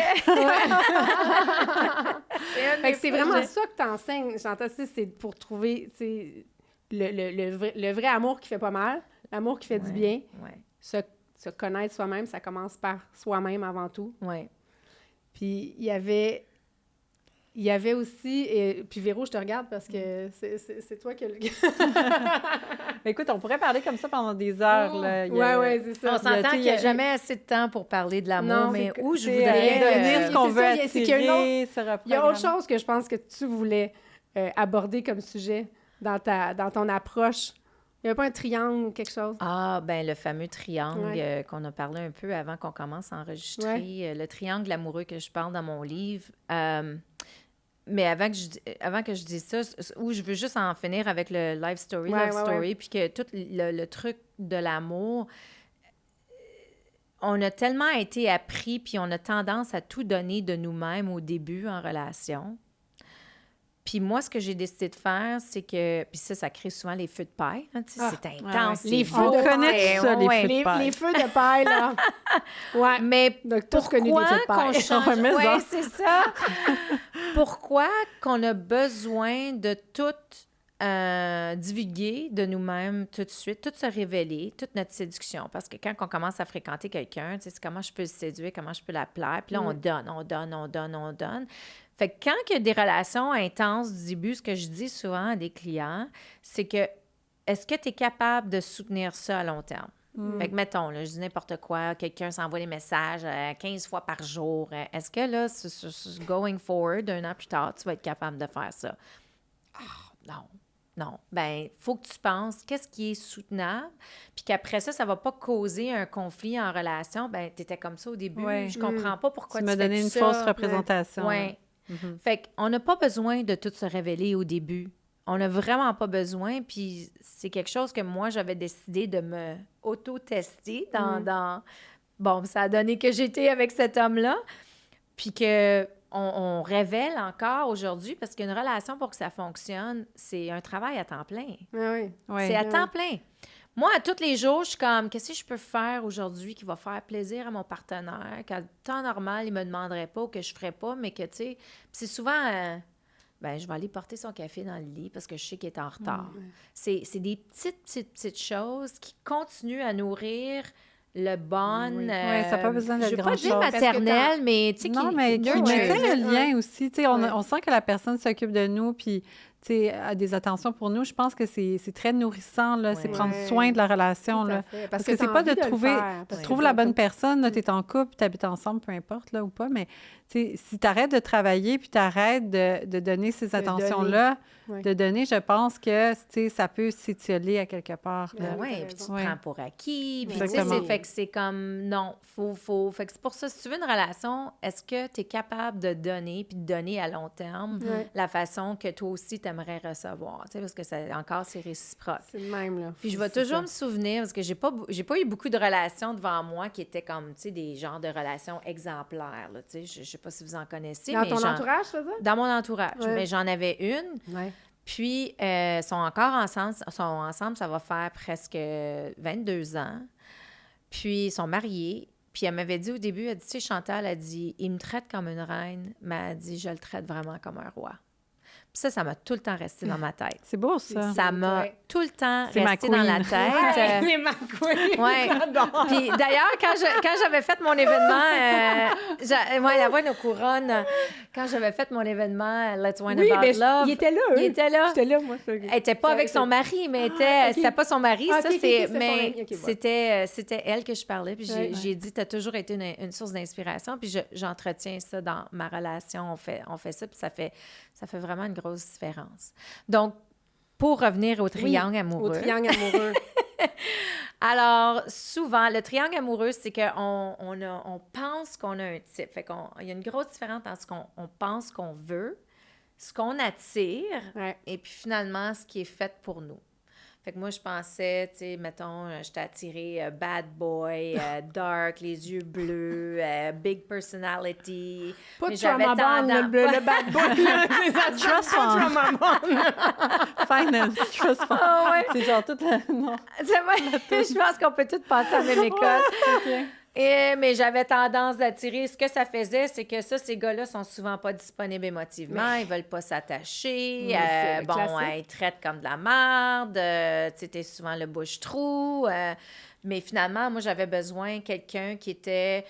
C'est vraiment ça que tu enseignes, Chantal, c'est pour trouver le vrai amour qui fait pas mal, l'amour qui fait du bien. Se connaître soi-même, ça commence par soi-même avant tout. Oui. Puis il y avait aussi, puis Véro, je te regarde parce que c'est toi qui... Écoute, on pourrait parler comme ça pendant des heures. Oui, c'est ça. On s'entend qu'il n'y a jamais assez de temps pour parler de l'amour, mais où je voudrais... donner ce qu'on veut attirer, il y a autre chose que je pense que tu voulais aborder comme sujet dans ton approche. Il n'y avait pas un triangle ou quelque chose? Ah, bien, le fameux triangle qu'on a parlé un peu avant qu'on commence à enregistrer. Le triangle amoureux que je parle dans mon livre. Mais avant que je dise ça, où je veux juste en finir avec le life story, love story, puis que tout le truc de l'amour, on a tellement été appris, puis on a tendance à tout donner de nous-mêmes au début en relation. Puis moi, ce que j'ai décidé de faire, c'est que... Puis ça crée souvent les feux de paille. Hein, c'est intense. Les feux de paille. Les feux de paille, là. Ouais. Mais donc, pourquoi qu'on change... Oui, c'est ça. Pourquoi qu'on a besoin de tout divulguer de nous-mêmes tout de suite, tout se révéler, toute notre séduction. Parce que quand on commence à fréquenter quelqu'un, tu sais, c'est comment je peux le séduire, comment je peux la plaire. Puis là, on donne. Fait que quand il y a des relations intenses du début, ce que je dis souvent à des clients, c'est que est-ce que tu es capable de soutenir ça à long terme? Fait que, mettons, là, je dis n'importe quoi, quelqu'un s'envoie des messages 15 fois par jour. Est-ce que là, going forward, 1 an plus tard, tu vas être capable de faire ça? Non. Bien, il faut que tu penses qu'est-ce qui est soutenable, puis qu'après ça, ça ne va pas causer un conflit en relation. Bien, tu étais comme ça au début. Je comprends pas pourquoi tu m'as fais donné une ça. fausse représentation. Oui. Fait qu'on n'a pas besoin de tout se révéler au début. On n'a vraiment pas besoin, puis c'est quelque chose que moi, j'avais décidé de me auto-tester dans... Bon, ça a donné que j'étais avec cet homme-là, puis que on révèle encore aujourd'hui, parce qu'une relation, pour que ça fonctionne, c'est un travail à temps plein. C'est à temps plein. Moi, à tous les jours, je suis comme, qu'est-ce que je peux faire aujourd'hui qui va faire plaisir à mon partenaire, qu'à temps normal, il ne me demanderait pas ou que je ne ferais pas, mais que, tu sais, c'est souvent, je vais aller porter son café dans le lit parce que je sais qu'il est en retard. C'est des petites choses qui continuent à nourrir le bon... Oui, ça n'a pas besoin d'être grand-chose. Je ne veux pas dire maternel, mais tu sais, non, mais qui maintient le lien aussi. Tu sais, on sent que la personne s'occupe de nous, puis tu sais, a des attentions pour nous. Je pense que c'est très nourrissant, là. C'est prendre soin de la relation, là. Parce que c'est pas de trouver... Tu trouves la bonne personne, tu es en couple, tu habites ensemble, peu importe, là, ou pas, mais tu sais, si tu arrêtes de travailler puis tu arrêtes de donner ces attentions-là, de donner, je pense que, tu sais, ça peut s'étioler à quelque part. Oui, puis tu te prends pour acquis. Puis, tu sais, fait que c'est comme, non, faut... Fait que c'est pour ça, si tu veux une relation, est-ce que tu es capable de donner, puis de donner à long terme la façon que toi aussi t'aimerais recevoir, tu sais, parce que c'est réciproque. C'est le même, là. Puis je vais toujours me souvenir, parce que j'ai pas eu beaucoup de relations devant moi qui étaient comme, tu sais, des genres de relations exemplaires, là, tu sais, je sais pas si vous en connaissez. Dans ton entourage, ça? Dans mon entourage, mais j'en avais une. Puis, sont encore ensemble, ça va faire presque 22 ans. Puis, ils sont mariés. Puis, elle m'avait dit au début, elle dit, tu sais, Chantal, elle dit, il me traite comme une reine, mais elle dit, je le traite vraiment comme un roi. Puis ça m'a tout le temps resté dans ma tête. C'est beau, ça. Ça m'a tout le temps resté dans la tête. C'est ma queen! Oui. Puis d'ailleurs, quand j'avais fait mon événement, la voix nos couronnes, quand j'avais fait mon événement Let's Wine About Love. Il était là, Il était là. J'étais là, moi. Elle n'était pas avec son mari, mais c'était pas son mari. C'était elle que je parlais. Puis j'ai dit, tu as toujours été une source d'inspiration. Puis j'entretiens ça dans ma relation. On fait ça, puis ça fait vraiment une grosse différence. Donc, pour revenir au triangle amoureux. Au triangle amoureux. Alors, souvent, le triangle amoureux, c'est qu'on pense qu'on a un type. Fait qu'il y a une grosse différence entre ce qu'on pense qu'on veut, ce qu'on attire, et puis finalement, ce qui est fait pour nous. Fait que moi, je pensais, tu sais, mettons, j'étais attirée bad boy, dark, les yeux bleus, big personality. Pas Mais de j'avais trauma bond, tendance- le bad boy, là. Trust fund. Trauma bond. Finance, trust fund. Ah ouais. C'est genre tout... Non. C'est vrai, je pense qu'on peut tous passer à la même école. Mais j'avais tendance d'attirer. Ce que ça faisait, c'est que ces gars-là sont souvent pas disponibles émotivement. Ils veulent pas s'attacher. Mais c'est classique. Ils traitent comme de la merde. Tu étais souvent le bouche-trou. Mais finalement, moi, j'avais besoin de quelqu'un qui était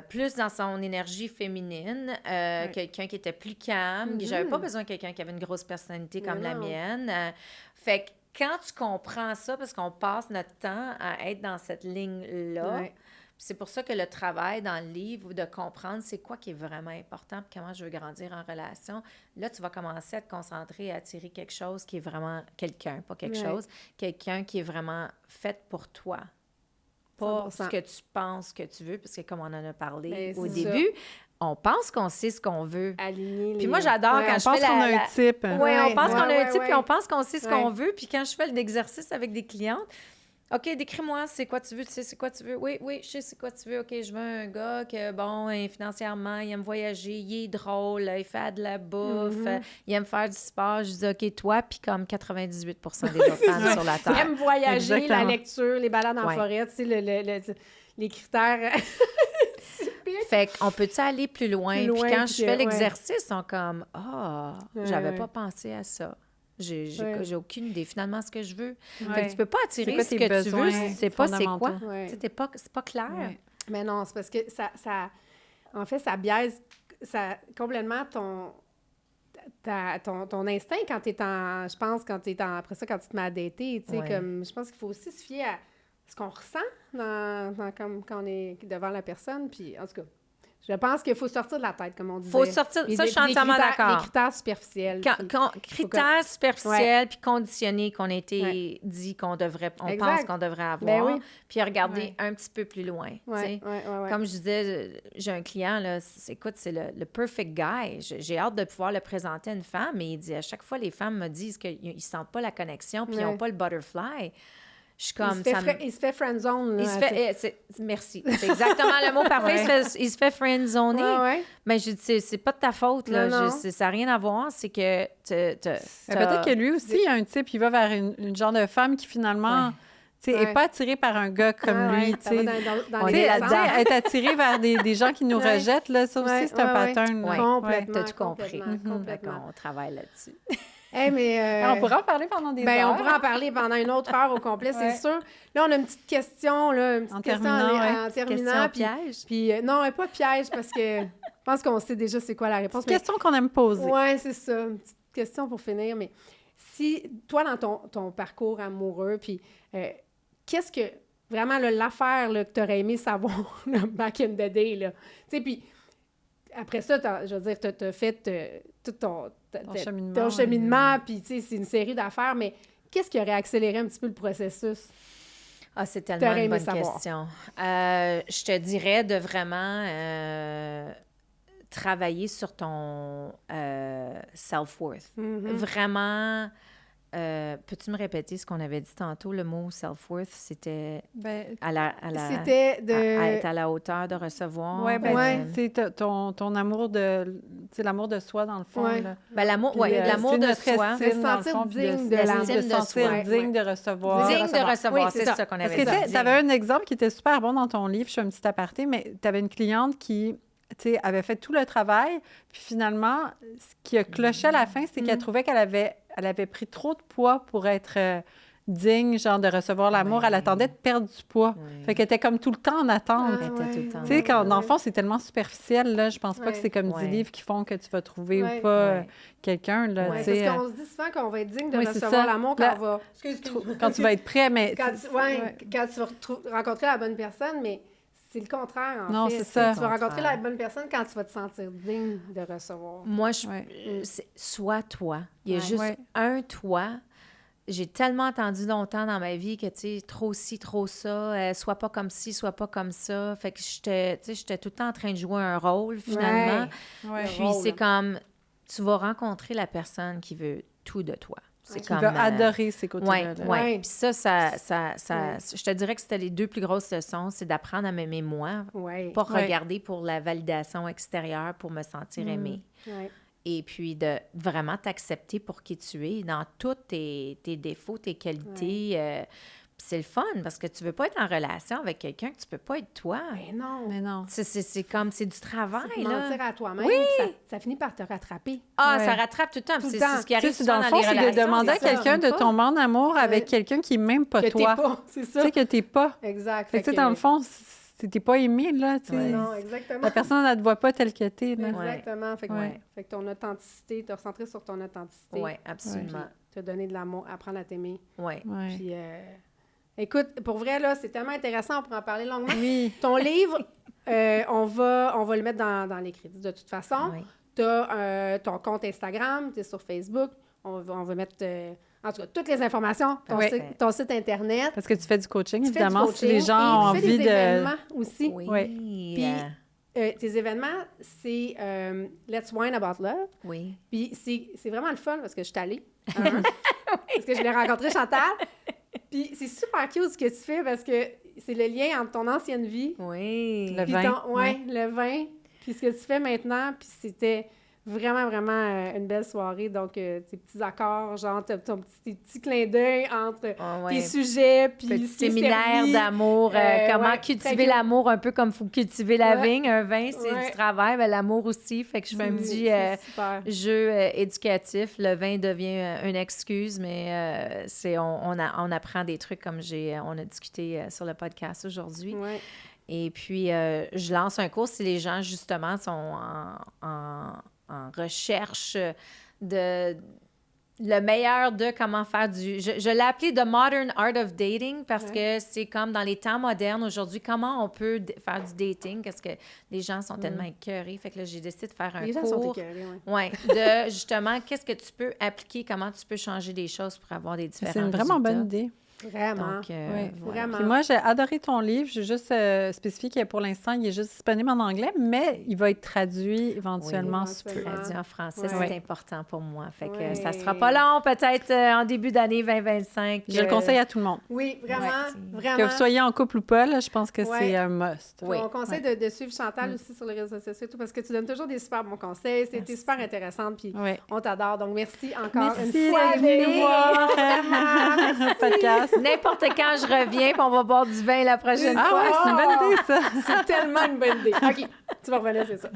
plus dans son énergie féminine, quelqu'un qui était plus calme. J'avais pas besoin de quelqu'un qui avait une grosse personnalité comme la mienne. Fait que quand tu comprends ça, parce qu'on passe notre temps à être dans cette ligne-là, c'est pour ça que le travail dans le livre, de comprendre c'est quoi qui est vraiment important et comment je veux grandir en relation, là, tu vas commencer à te concentrer, à attirer quelque chose qui est vraiment quelqu'un, pas quelque chose, quelqu'un qui est vraiment fait pour toi. Pas 100%. ce que tu penses que tu veux, parce que comme on en a parlé Ben, au c'est début, on pense qu'on sait ce qu'on veut. Aligner Puis moi, j'adore quand On je pense fais qu'on a un type. Oui, on pense qu'on a un type, ouais. puis on pense qu'on sait ce qu'on Ouais. veut. Puis quand je fais l'exercice avec des clientes, OK, décris-moi, c'est quoi tu veux, tu sais c'est quoi tu veux. Oui, je sais c'est quoi tu veux. OK, je veux un gars que, bon, financièrement, il aime voyager, il est drôle, il fait de la bouffe, il aime faire du sport. Je dis, OK, toi, puis comme 98% des autres femmes sur la Il Terre. aime voyager, Exactement. la lecture, les balades en Ouais. forêt, tu sais, les critères. Fait qu'on peut-tu aller plus loin? Plus loin, Puis quand puis je fais que, l'exercice, ils sont comme, j'avais ouais. pas pensé à ça. J'ai aucune idée finalement ce que je veux. Ouais. Fait que tu peux pas C'est attirer quoi ce tes que tu besoins veux, c'est pas c'est quoi. fondamentaux? Ouais. Tu sais, c'est pas clair. Ouais. Mais non, c'est parce que en fait, ça biaise complètement ton instinct quand tu es en. Je pense, quand tu es en. Après ça, quand tu te mets à dater, tu sais, Ouais. comme. Je pense qu'il faut aussi se fier à ce qu'on ressent comme quand on est devant la personne. Puis, en tout cas, je pense qu'il faut sortir de la tête, comme on disait. Faut sortir, ça, je suis entièrement d'accord. Les critères superficiels. Critères superficiels puis conditionnés qu'on a été dit qu'on devrait, on Exact. pense qu'on devrait avoir, Ben oui. puis regarder Ouais. un petit peu plus loin. tu sais. Ouais. Comme je disais, j'ai un client, là, écoute, c'est le perfect guy. J'ai hâte de pouvoir le présenter à une femme, mais il dit, à chaque fois, les femmes me disent qu'ils ne sentent pas la connexion puis ils n'ont pas le butterfly. Je suis comme... Il se fait friendzone. Il se fait... merci. C'est exactement le mot parfait. Il se fait friendzoner. Ouais. Mais je dis, c'est pas de ta faute. Là. Non. Ça n'a rien à voir. C'est que... Mais peut-être que lui aussi, il a un type, il va vers une genre de femme qui finalement... Tu sais, n'est pas attirée par un gars comme lui, tu sais. Dans On les est deux là-dedans. sens. Être attirée vers des gens qui nous rejettent, là, ça aussi, c'est un pattern. Ouais. Complètement. T'as tout compris. Complètement. On travaille là-dessus. Hey, mais, On pourrait en parler pendant des heures. on pourrait en parler pendant une autre heure au complet, c'est sûr. Là, on a une petite question, là, En terminant. Question puis, piège. puis non, pas piège, parce que je pense qu'on sait déjà c'est quoi la réponse. C'est une question qu'on aime poser. Oui, c'est ça. Une petite question pour finir. Mais si, toi, dans ton parcours amoureux, puis qu'est-ce que, vraiment, là, l'affaire là, que tu aurais aimé savoir, là, back in the day, là? Tu sais, puis après ça, je veux dire, tu as fait tout ton cheminement, puis tu sais, c'est une série d'affaires, mais qu'est-ce qui aurait accéléré un petit peu le processus? Ah, c'est tellement une bonne savoir. question. Je te dirais de vraiment travailler sur ton self-worth. Vraiment, peux-tu me répéter ce qu'on avait dit tantôt? Le mot self-worth, c'était C'était à être à la hauteur de recevoir. Oui, c'est ton amour de... C'est l'amour de soi, dans le fond. Ouais. Là. Ben, l'amour Puis, de c'est soi. notre estime, Se dans le sentir fond, puis digne de l'estime de de se sentir soi. digne de recevoir. Digne de recevoir, Oui, c'est ça qu'on Parce avait que dit. tu avais un exemple qui était super bon dans ton livre, je fais un petit aparté, mais tu avais une cliente qui avait fait tout le travail, puis finalement, ce qui a cloché à la fin, c'est qu'elle trouvait qu'elle avait pris trop de poids pour être digne, genre de recevoir l'amour. Oui. Elle attendait de perdre du poids. Oui. Fait qu'elle était comme tout le temps en attente. Elle était tout le temps. Tu sais, quand, dans le fond, c'est tellement superficiel, là, je pense pas que c'est comme 10 Ouais. livres qui font que tu vas trouver Ouais. ou pas Ouais. Oui, quelqu'un, là, tu parce sais. qu'on se dit souvent qu'on va être digne de Oui, c'est recevoir ça. l'amour Là, quand on va... Quand tu vas être prêt, mais... Quand tu vas rencontrer la bonne personne, mais c'est le contraire, en Non, fait. c'est ça. Tu vas rencontrer la bonne personne quand tu vas te sentir digne de recevoir. Moi, Ouais. sois toi. Il y a Ouais. juste Ouais. un toi. J'ai tellement entendu longtemps dans ma vie que, tu sais, trop ci, trop ça, soit pas comme ci, soit pas comme ça. Fait que j'étais tout le temps en train de jouer un rôle, finalement. Ouais. Puis rôle, c'est hein. comme, tu vas rencontrer la personne qui veut tout de toi. C'est Tu comme... vas adorer ces côtés-là. Oui, là. Ouais. Puis ça, je te dirais que c'était les 2 plus grosses leçons, c'est d'apprendre à m'aimer moi, Ouais. pas Ouais. regarder pour la validation extérieure pour me sentir aimée. Ouais. Et puis de vraiment t'accepter pour qui tu es, dans tous tes défauts, tes qualités. Puis c'est le fun, parce que tu veux pas être en relation avec quelqu'un que tu peux pas être toi. Mais non. Mais non. C'est comme, c'est du travail, C'est de mentir là. à toi-même, Oui. puis ça finit par te rattraper. Ah, Ouais. ça rattrape tout le temps. Tout C'est le temps. c'est ce qui arrive Tu sais, souvent dans le dans fond, les c'est de relations. demander à c'est ça. quelqu'un de tomber en amour avec Ouais. quelqu'un qui est même pas Que toi. t'es pas, c'est Tu ça. sais que t'es pas. Exact. Fait que, tu sais, dans le fond, t'es pas aimé, là. Tu sais. Ouais. Non, exactement. La personne, elle te voit pas telle que t'es, là. Exactement. Fait que, Ouais. fait que ton authenticité, te recentrer sur ton authenticité. Oui, absolument. Te donner de l'amour, apprendre à t'aimer. Oui. Ouais. Puis, écoute, pour vrai, là, c'est tellement intéressant, on pourrait en parler longuement. Oui. Ton livre, on va le mettre dans les crédits de toute façon. Oui. Tu as ton compte Instagram, tu es sur Facebook. On va mettre, en tout cas, toutes les informations, ton site Internet. Parce que tu fais du coaching, Tu fais du évidemment, si coaching les gens ont et tu fais envie des de... événements aussi. Oui. Ouais. Puis, tes événements, c'est Let's Wine About Love. Oui. Puis c'est vraiment le fun parce que je suis allée. Parce que je l'ai rencontré, Chantal. Puis c'est super cute ce que tu fais parce que c'est le lien entre ton ancienne vie. Oui. Le puis vin. le vin. Puis ce que tu fais maintenant. Puis c'était vraiment, vraiment une belle soirée. Donc, tes petits accords, genre tes petits clins d'œil entre tes sujets. Puis Petit ce qui est séminaire servi. d'amour, comment ouais, très cultiver cute. l'amour, un peu comme il faut cultiver la Ouais. vigne. Un vin, c'est Ouais. du travail, mais l'amour aussi. Fait que je fais un petit C'est super. jeu éducatif. Le vin devient une excuse, mais on apprend des trucs comme on a discuté sur le podcast aujourd'hui. Ouais. Et puis, je lance un cours si les gens, justement, sont en recherche de le meilleur de comment faire Je l'ai appelé The Modern Art of Dating parce que c'est comme dans les temps modernes aujourd'hui, comment on peut faire du dating, parce que les gens sont tellement écœurés. Fait que là, j'ai décidé de faire un Les gens cours. sont écœurés, Ouais, de justement, qu'est-ce que tu peux appliquer, comment tu peux changer des choses pour avoir des différents C'est une vraiment résultats. bonne idée. Vraiment. Donc, Oui, voilà. Vraiment. Puis moi, j'ai adoré ton livre. J'ai juste spécifié que pour l'instant, il est juste disponible en anglais, mais il va être traduit éventuellement Oui, sous peu. éventuellement. Traduit en français, Ouais. c'est important pour moi. Fait que Ouais. ça sera pas long, peut-être en début d'année 2025. Je le conseille à tout le monde. Oui, vraiment, Ouais. vraiment. Que vous soyez en couple ou pas, là, je pense que Ouais. c'est un must. Oui. On conseille de suivre Chantal aussi sur les réseaux sociaux, et tout, parce que tu donnes toujours des super bons conseils. C'était super intéressante, puis Oui. on t'adore. Donc, merci encore Merci une fois. d'être venu nous voir. Podcast. N'importe quand je reviens, puis on va boire du vin la prochaine Ah fois. ouais, c'est une bonne idée, ça. C'est tellement une bonne idée. OK, tu vas revenir, c'est ça.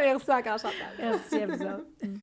Merci encore, Chantal. Merci à vous autres.